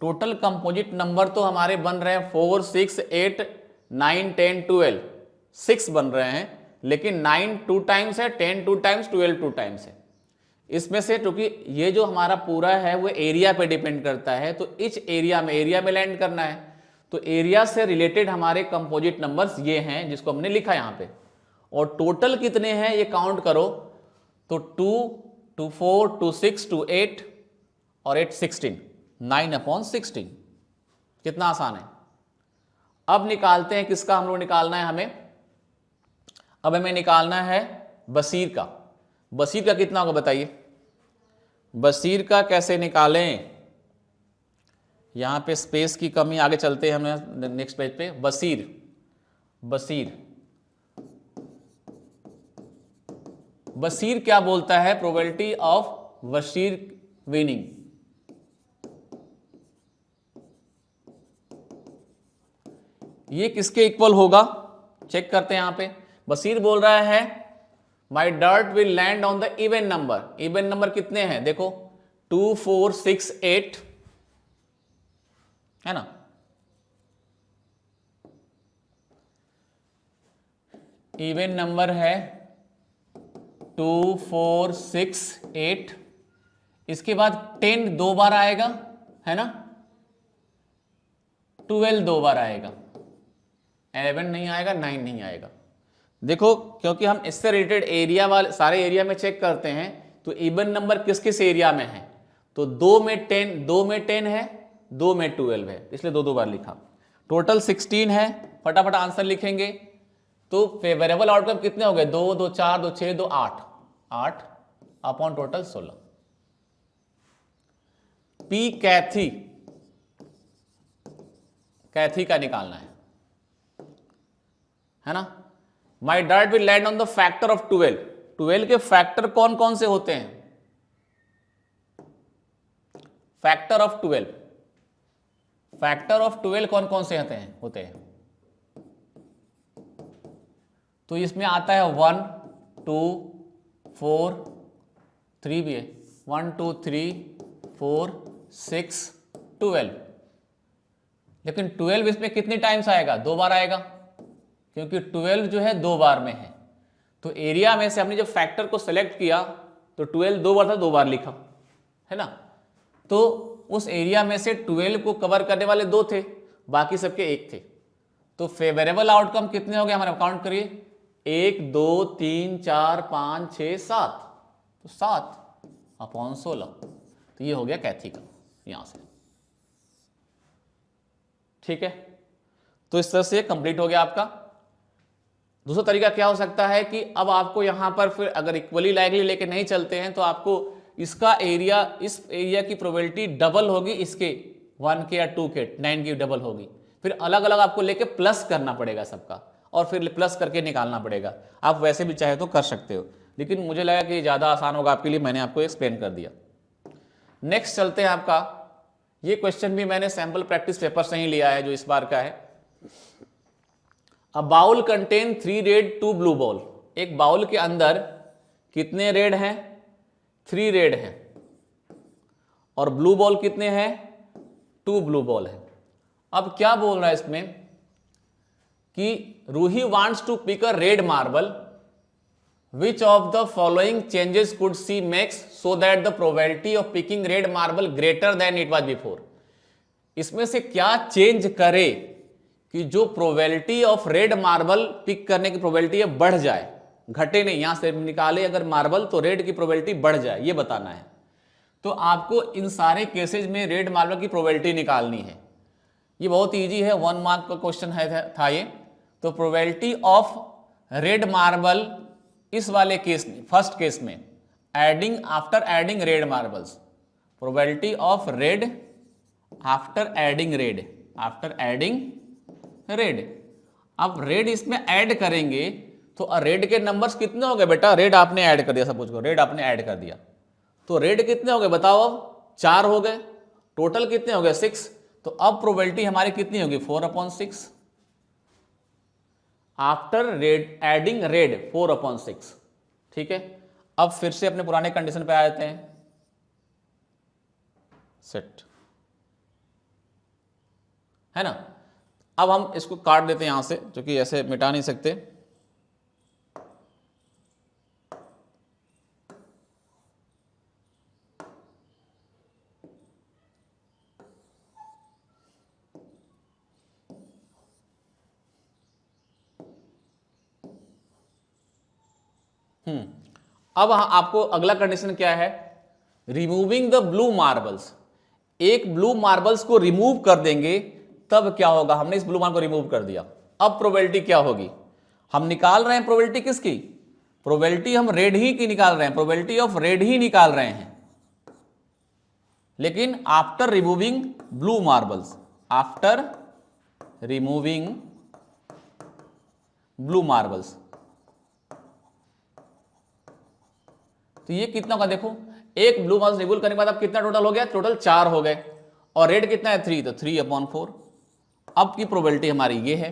टोटल कंपोजिट नंबर तो हमारे बन रहे हैं 4 6 8 9 10 12, 6 बन रहे हैं, लेकिन 9 2 टाइम्स है, 10 2 टाइम्स, 12 2 टाइम्स है। इसमें से क्योंकि ये जो हमारा पूरा है वो एरिया पे डिपेंड करता है, तो इस एरिया में लैंड करना है, तो एरिया से रिलेटेड हमारे कंपोजिट नंबर्स ये हैं जिसको हमने लिखा यहां पे। और टोटल कितने हैं ये काउंट करो, तो 2 2 4 2 6 2 8 और 8 16, 9/16। कितना आसान है। अब निकालते हैं किसका हम लोग निकालना है हमें, अब हमें निकालना है बसीर का। बसीर का कितना होगा बताइए, बसीर का कैसे निकालें, यहां पे स्पेस की कमी, आगे चलते हैं हम नेक्स्ट पेज पे। बसीर बसीर क्या बोलता है, प्रोबेबिलिटी ऑफ बशीर विनिंग। ये किसके इक्वल होगा, चेक करते हैं यहां पे। बसीर बोल रहा है my dart will land on the even number. Even number कितने हैं देखो, 2 4 6 8 है ना, इवन नंबर है 2 4 6 8, इसके बाद 10 दो बार आएगा है ना, 12 दो बार आएगा, 11 नहीं आएगा, 9 नहीं आएगा। देखो क्योंकि हम इससे रिलेटेड एरिया वाले सारे एरिया में चेक करते हैं, तो इवन नंबर किस किस एरिया में है, तो 2 में 10 है, 2 में 12 है, इसलिए दो बार लिखा। टोटल 16 है, फटाफट आंसर लिखेंगे। तो फेवरेबल आउटकम कितने हो गए, 2 2 4 2 6 2 8 अपॉन टोटल 16। पी कैथी का निकालना है ना। My dart will land on the factor of 12। 12 के फैक्टर कौन कौन से होते हैं, फैक्टर ऑफ 12 कौन कौन से होते हैं। तो इसमें आता है 1 2 4 3 भी है, 1 2 3 4 6 12, लेकिन 12 इसमें कितनी टाइम्स आएगा, 2 बार आएगा, क्योंकि 12 जो है 2 बार में है। तो एरिया में से हमने जब फैक्टर को सेलेक्ट किया तो 12 2 बार था, 2 बार लिखा है ना। तो उस एरिया में से 12 को कवर करने वाले 2 थे, बाकी सबके 1 थे। तो फेवरेबल आउटकम कितने हो गए हमारे, काउंट करिए, 1 2 3 4 5 6 7, तो 7/16। तो ये हो गया कैथी का यहां से, ठीक है। तो इस तरह से कंप्लीट हो गया आपका। दूसरा तरीका क्या हो सकता है कि अब आपको यहां पर फिर अगर इक्वली लाइकली लेके नहीं चलते हैं, तो आपको इसका एरिया, इस एरिया की प्रोबेबिलिटी डबल होगी इसके 1 के या 2 के, 9 की डबल होगी, फिर अलग अलग आपको लेके प्लस करना पड़ेगा सबका, और फिर प्लस करके निकालना पड़ेगा। आप वैसे भी चाहे तो कर सकते हो, लेकिन मुझे लगा कि ज़्यादा आसान होगा आपके लिए, मैंने आपको एक्सप्लेन कर दिया। नेक्स्ट चलते हैं आपका, ये क्वेश्चन भी मैंने सैंपल प्रैक्टिस पेपर से ही लिया है जो इस बार का है। A bowl contain 3 red 2 blue ball. एक बाउल के अंदर कितने रेड हैं, 3 रेड हैं, और ब्लू बॉल कितने हैं, 2 ब्लू बॉल है। अब क्या बोल रहा है इसमें कि Ruhi wants to pick a red marble, which of the following changes could she makes so that the probability of picking red marble greater than it was before. इसमें से क्या चेंज करे कि जो probability of red marble pick करने की probability है बढ़ जाए, घटे नहीं। यहां से निकाले अगर मार्बल तो रेड की प्रोबेबिलिटी बढ़ जाए, ये बताना है। तो आपको इन सारे केसेस में रेड मार्बल की प्रोबेबिलिटी निकालनी है। ये बहुत इजी है, 1 मार्क का क्वेश्चन था ये। तो प्रोबेबिलिटी ऑफ रेड मार्बल इस वाले केस में, फर्स्ट केस में, adding after adding red marbles, probability of red after adding red. अब रेड इसमें ऐड करेंगे तो रेड के नंबर्स कितने हो गए बेटा, रेड आपने ऐड कर दिया, सपोज को रेड आपने ऐड कर दिया, तो रेड कितने हो गए बताओ, अब 4 हो गए, टोटल कितने हो गए 6, तो अब प्रोबेबिलिटी हमारी कितनी होगी 4/6 आफ्टर रेड एडिंग रेड 4/6। ठीक है, अब फिर से अपने पुराने कंडीशन पे आ जाते हैं, सेट है ना। अब हम इसको काट देते हैं यहां से, क्योंकि ऐसे मिटा नहीं सकते। अब आपको अगला कंडीशन क्या है, रिमूविंग द ब्लू मार्बल्स। एक ब्लू मार्बल्स को रिमूव कर देंगे तब क्या होगा, हमने इस ब्लू मार्बल को रिमूव कर दिया, अब प्रोबेबिलिटी क्या होगी, हम निकाल रहे हैं प्रोबेबिलिटी किसकी, प्रोबेबिलिटी हम रेड ही की निकाल रहे हैं, प्रोबेबिलिटी ऑफ रेड ही निकाल रहे हैं, लेकिन after removing blue marbles, after removing blue marbles. तो ये कितना होगा देखो, एक ब्लू मार्बल्स रिमूव करने के बाद अब कितना टोटल हो गया, टोटल 4 हो गए, और रेड कितना है 3, तो 3/4। अब की प्रोबेबिलिटी हमारी ये है।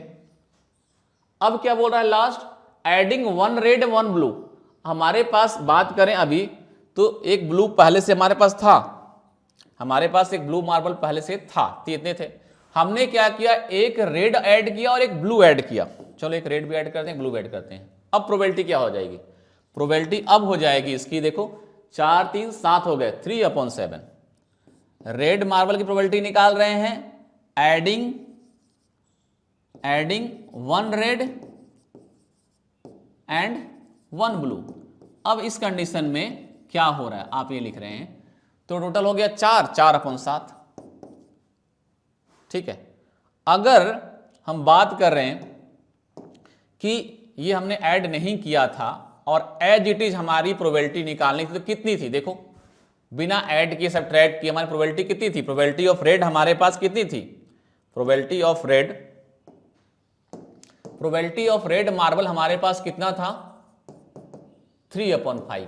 अब क्या बोल रहा है लास्ट, एडिंग 1 रेड 1 ब्लू। हमारे पास बात करें अभी तो एक ब्लू पहले से हमारे पास था, हमारे पास एक ब्लू मार्बल पहले से था, इतने थे, हमने क्या किया, एक रेड ऐड किया और एक ब्लू ऐड किया, चलो एक रेड भी ऐड करते हैं, ब्लू ऐड करते हैं। अब प्रोबेबिलिटी क्या हो जाएगी, प्रोबेबिलिटी अब हो जाएगी इसकी देखो, 4 3 7 हो गए, 3/7। रेड मार्बल की प्रोबेबिलिटी निकाल रहे हैं, एडिंग 1 रेड एंड 1 ब्लू। अब इस कंडीशन में क्या हो रहा है, आप ये लिख रहे हैं, तो टोटल हो गया 4/7। ठीक है, अगर हम बात कर रहे हैं कि ये हमने ऐड नहीं किया था और एज इट इज हमारी प्रोबेबिलिटी निकालनी थी, तो कितनी थी देखो, बिना ऐड किए सब्ट्रैक्ट किए हमारी प्रोबेबिलिटी कितनी थी, प्रोबेबिलिटी ऑफ रेड हमारे पास कितनी थी, प्रोबेबिलिटी ऑफ रेड मार्बल हमारे पास कितना था 3/5।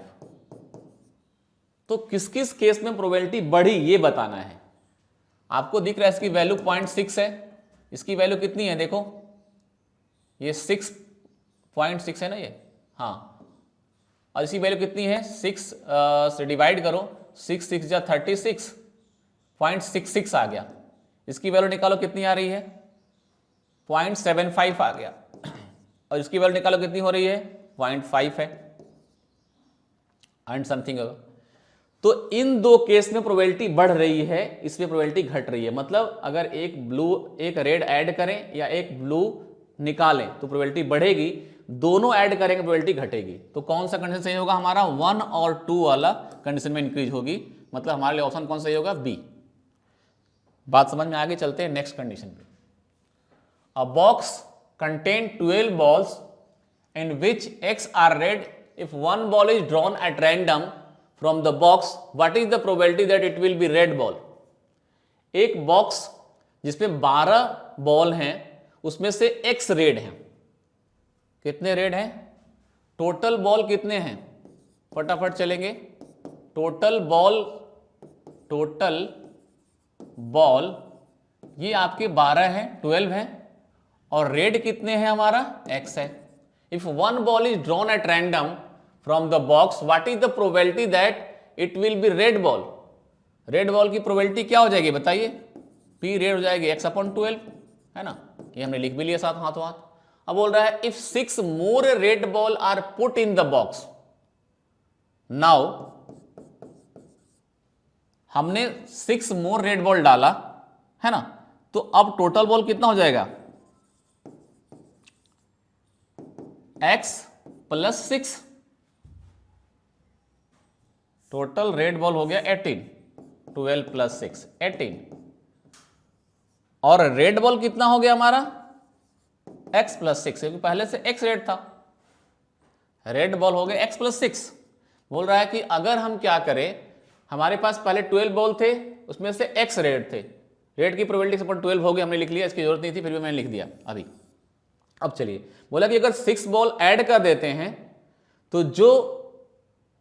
तो किस किस केस में प्रोबेबिलिटी बढ़ी ये बताना है। आपको दिख रहा है इसकी वैल्यू 0.6 है, इसकी वैल्यू कितनी है देखो, ये 6.6 है ना ये, हाँ, और इसकी वैल्यू कितनी है 6 से डिवाइड करो, 6 6 जा 36.66 आ गया। इसकी वैल्यू निकालो कितनी आ रही है 0.75 आ गया, और इसकी वैल्यू निकालो कितनी हो रही है 0.5 है एंड समथिंग होगा। तो इन दो केस में प्रोबेबिलिटी बढ़ रही है, इसमें प्रोबेबिलिटी घट रही है। मतलब अगर एक रेड ऐड करें या एक ब्लू निकालें तो प्रोबेबिलिटी बढ़ेगी, दोनों ऐड करेंगे प्रोबेबिलिटी घटेगी। तो कौन सा कंडीशन सही होगा हमारा, 1 और 2 वाला कंडीशन में इंक्रीज होगी, मतलब हमारे लिए ऑप्शन कौन सही होगा, बी। बात समझ में आगे, चलते हैं नेक्स्ट कंडीशन पे। अ box contain 12 balls in which X are red. If one ball is drawn at random from the box, what is the probability that it will be red ball? एक box जिसमें 12 ball हैं, उसमें से X red हैं। कितने red हैं, total ball कितने हैं, फटाफट चलेंगे, टोटल बॉल ये आपके 12 हैं, 12 हैं, और रेड कितने हैं हमारा X है। If one ball is drawn at random from the box, what is the probability that it will be red ball. Red ball की प्रोबेबिलिटी क्या हो जाएगी बताइए, P रेड हो जाएगी X/12, है ना, ये हमने लिख भी लिया साथ हाथों हाथ। अब बोल रहा है if 6 more red ball are put in the box, now हमने 6 मोर रेड बॉल डाला, है ना, तो अब टोटल बॉल कितना हो जाएगा X + 6, टोटल रेड बॉल हो गया 18, 12 + 6 18, और रेड बॉल कितना हो गया हमारा X + 6, क्योंकि पहले से X रेड था, रेड बॉल हो गया X + 6। बोल रहा है कि अगर हम क्या करें, हमारे पास पहले 12 बॉल थे, उसमें से X रेड थे, रेड की प्रोबेबिलिटी 12 हो गई, हमने लिख लिया, इसकी जरूरत नहीं थी, फिर भी मैंने लिख दिया अभी। अब चलिए, बोला कि अगर 6 बॉल ऐड कर देते हैं तो जो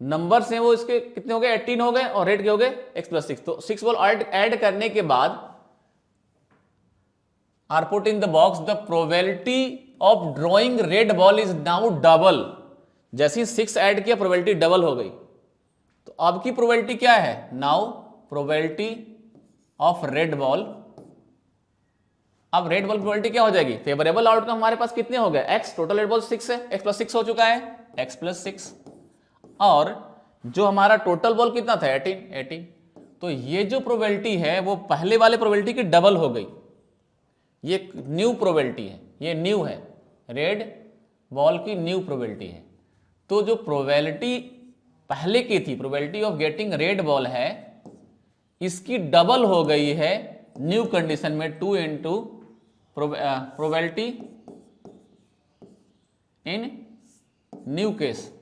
नंबर्स हैं वो इसके कितने हो गए, 18 हो गए, और रेड के हो गए x+6। तो 6 बॉल ऐड करने के बाद are put in the box, the probability of drawing red ball is now double. जैसे ही 6 ऐड किया प्रोबेबिलिटी डबल हो गई। तो अब की प्रोबेबिलिटी क्या है, now probability of red ball. अब रेड बॉल प्रोबेबिलिटी क्या हो जाएगी, फेवरेबल आउटकम हमारे पास कितने हो गए, x, टोटल रेड बॉल 6 है, x+6 हो चुका है, x+6, और जो हमारा टोटल बॉल कितना था 18। तो ये जो प्रोबेबिलिटी है वो पहले वाले प्रोबेबिलिटी की डबल हो गई। ये न्यू प्रोबेबिलिटी है, ये न्यू है, रेड बॉल की न्यू प्रोबेबिलिटी है। तो जो प्रोबेबिलिटी पहले की थी, probability of getting red ball है, इसकी डबल हो गई है न्यू कंडीशन में, 2 into probability in new case.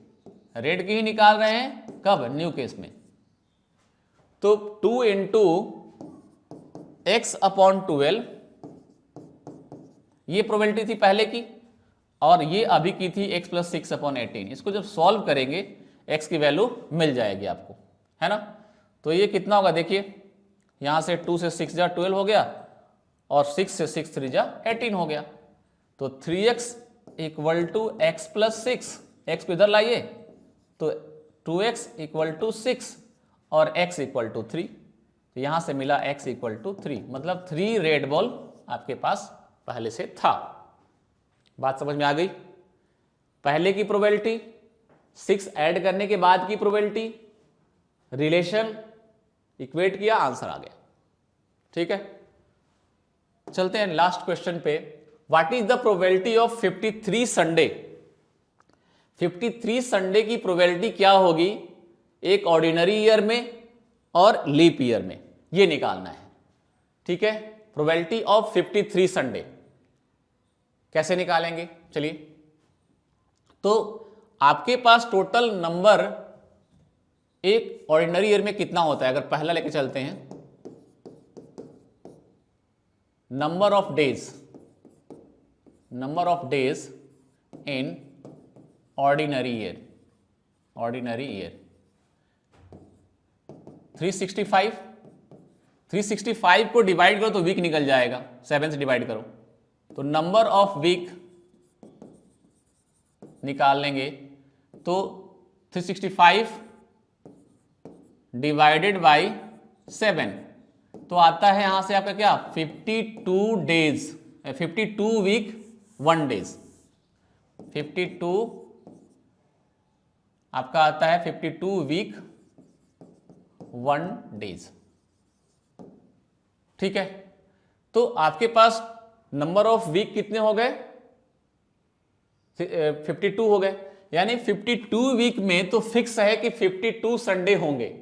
Red की ही निकाल रहे हैं, कब, न्यू केस में। तो 2 इंटू x/12 ये प्रोबेबिलिटी थी पहले की, और ये अभी की थी x+6/18। इसको जब सॉल्व करेंगे x की वैल्यू मिल जाएगी आपको, है ना। तो ये कितना होगा देखिए, यहां से 2 से 6 जा 12 हो गया, और 6 से 6 3 जा 18 हो गया। तो 3x = x+6, x को इधर लाइए तो 2x = 6 और x = 3। तो यहां से मिला x = 3, मतलब 3 रेड बॉल आपके पास पहले से था। बात समझ में आ गई। पहले की प्रोबेबिलिटी, 6 ऐड करने के बाद की प्रोबेबिलिटी, रिलेशन इक्वेट किया, आंसर आ गया। ठीक है, चलते हैं लास्ट क्वेश्चन पे। What is the probability of 53 Sunday. 53 Sunday की प्रोबेबिलिटी क्या होगी एक ऑर्डिनरी ईयर में और लीप ईयर में, ये निकालना है। ठीक है, प्रोबेबिलिटी ऑफ 53 संडे कैसे निकालेंगे, चलिए। तो आपके पास टोटल नंबर एक ऑर्डिनरी ईयर में कितना होता है, अगर पहला लेके चलते हैं, number of days in ordinary year 365 को डिवाइड करो तो वीक निकल जाएगा, 7 से डिवाइड करो तो नंबर ऑफ वीक निकाल लेंगे। तो 365 डिवाइडेड बाई 7 तो आता है यहां से आपका क्या, 52 डेज, 52 वीक 1 डेज। 52 आपका आता है 52 वीक 1 डेज। ठीक है, तो आपके पास नंबर ऑफ वीक कितने हो गए, 52 हो गए। यानी 52 वीक में तो फिक्स है कि 52 संडे होंगे।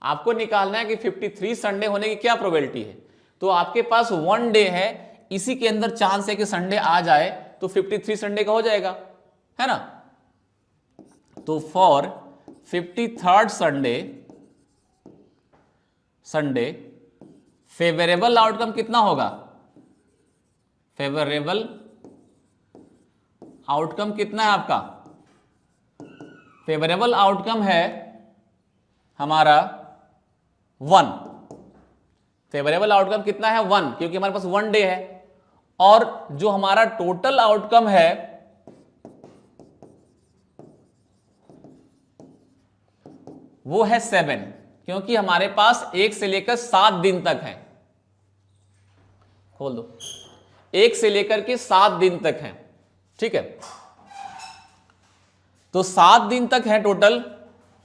आपको निकालना है कि 53 संडे होने की क्या प्रोबेबिलिटी है। तो आपके पास 1 डे है, इसी के अंदर चांस है कि संडे आ जाए, तो 53 संडे का हो जाएगा, है ना। तो for 53rd Sunday favourable outcome कितना होगा, फेवरेबल आउटकम कितना है आपका, फेवरेबल आउटकम है हमारा 1। फेवरेबल आउटकम कितना है 1, क्योंकि हमारे पास 1 डे है। और जो हमारा टोटल आउटकम है वो है 7, क्योंकि हमारे पास 1 से लेकर 7 दिन तक है। खोल दो, 1 से लेकर के 7 दिन तक है। ठीक है, तो 7 दिन तक है टोटल।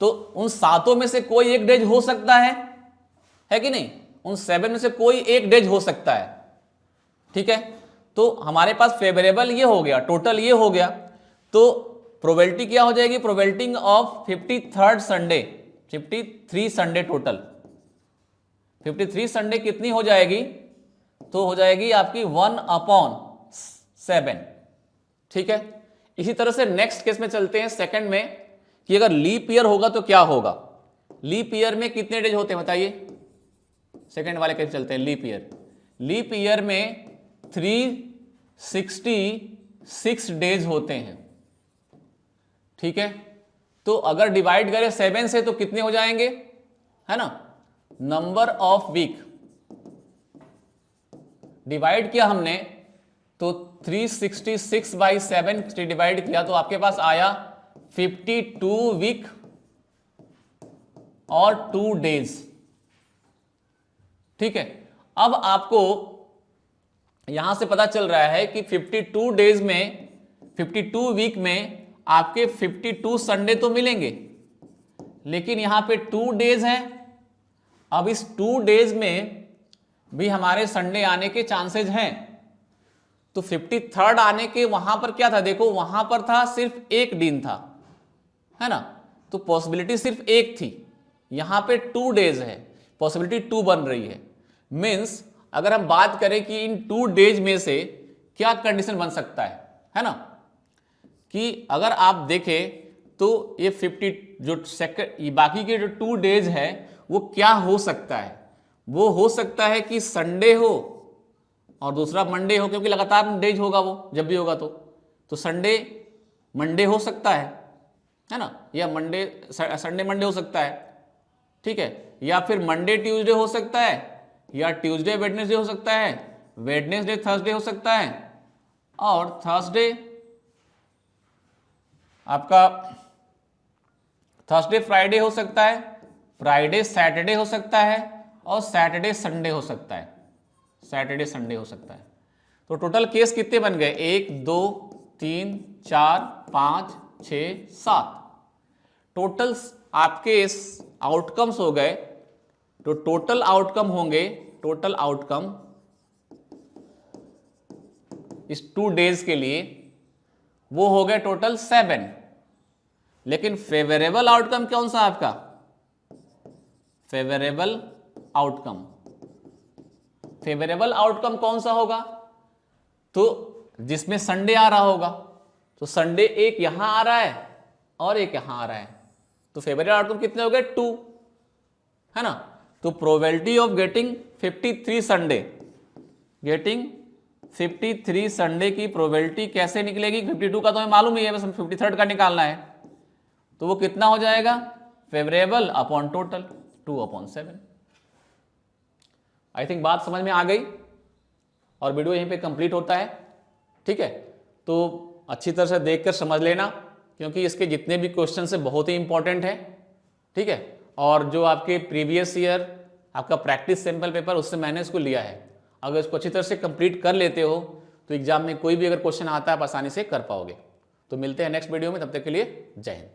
तो उन 7 में से कोई एक डेज हो सकता है कि नहीं, उन 7 में से कोई एक डेज हो सकता है। ठीक है, तो हमारे पास फेवरेबल ये हो गया, टोटल ये हो गया। तो प्रोबेबिलिटी क्या हो जाएगी, probability of 53rd Sunday, 53 Sunday total. 53 Sunday कितनी हो जाएगी, तो हो जाएगी आपकी 1/7। ठीक है, इसी तरह से नेक्स्ट केस में चलते हैं, सेकंड में, कि अगर लीप ईयर होगा तो क्या होगा। लीप ईयर में कितने डेज होते हैं बताइए, सेकंड वाले केस चलते हैं। लीप ईयर में 365 6 डेज होते हैं, ठीक है। तो अगर डिवाइड करें 7 से तो कितने हो जाएंगे, है ना, नंबर ऑफ वीक डिवाइड किया हमने तो 366 बाई 7 से डिवाइड किया तो आपके पास आया 52 वीक और 2 डेज, ठीक है। अब आपको यहां से पता चल रहा है कि 52 डेज में, 52 वीक में आपके 52 संडे तो मिलेंगे, लेकिन यहां पे 2 डेज हैं। अब इस 2 डेज में भी हमारे संडे आने के चांसेस हैं। तो 53rd आने के वहां पर क्या था, देखो वहां पर था सिर्फ एक दिन था, है ना, तो पॉसिबिलिटी सिर्फ एक थी। यहां पे 2 डेज है, पॉसिबिलिटी 2 बन रही है। मींस अगर हम बात करें कि इन 2 डेज में से क्या कंडीशन बन सकता है ना, कि अगर आप देखें तो ये 50 जो सेकंड बाकी के जो 2 डेज है वो क्या हो सकता है, वो हो सकता है कि संडे हो और दूसरा मंडे हो, क्योंकि लगातार डेज होगा वो जब भी होगा तो संडे मंडे हो सकता है ना, या मंडे संडे मंडे हो सकता है, ठीक है, या फिर मंडे ट्यूसडे हो सकता है, या ट्यूसडे वेडनेसडे हो सकता है, वेडनेसडे थर्सडे हो सकता है, और थर्सडे आपका थर्सडे फ्राइडे हो सकता है, फ्राइडे सैटरडे हो सकता है, और सैटरडे संडे हो सकता है, सैटरडे संडे हो सकता है। तो टोटल केस कितने बन गए, 1 2 3 4 5 6 7 टोटल आपके इस आउटकम्स हो गए। तो टोटल आउटकम होंगे, टोटल आउटकम इस 2 डेज के लिए वो हो गए टोटल 7। लेकिन फेवरेबल आउटकम कौन सा आपका, फेवरेबल आउटकम, फेवरेबल आउटकम कौन सा होगा, तो जिसमें संडे आ रहा होगा। तो संडे एक यहां आ रहा है और एक यहां आ रहा है, तो फेवरेबल आउटकम कितने हो गए, 2, है ना। तो probability of getting 53 Sunday, getting 53 Sunday की प्रोबेबिलिटी कैसे निकलेगी, 52 का तो हमें मालूम ही है, बस 53rd का निकालना है। तो वो कितना हो जाएगा, favourable upon total 2/7। I think बात समझ में आ गई और वीडियो यहीं पे कंप्लीट होता है, ठीक है। तो अच्छी तरह से देखकर समझ लेना, क्योंकि इसके जितने भी क्वेश्चन है बहुत ही इंपॉर्टेंट है, ठीक है। और जो आपके प्रीवियस ईयर आपका प्रैक्टिस सैंपल पेपर, उससे मैंने इसको लिया है। अगर इसको अच्छी तरह से कंप्लीट कर लेते हो तो एग्जाम में कोई भी अगर क्वेश्चन आता है आप आसानी से कर पाओगे। तो मिलते हैं नेक्स्ट वीडियो में, तब तक के लिए जय हिंद।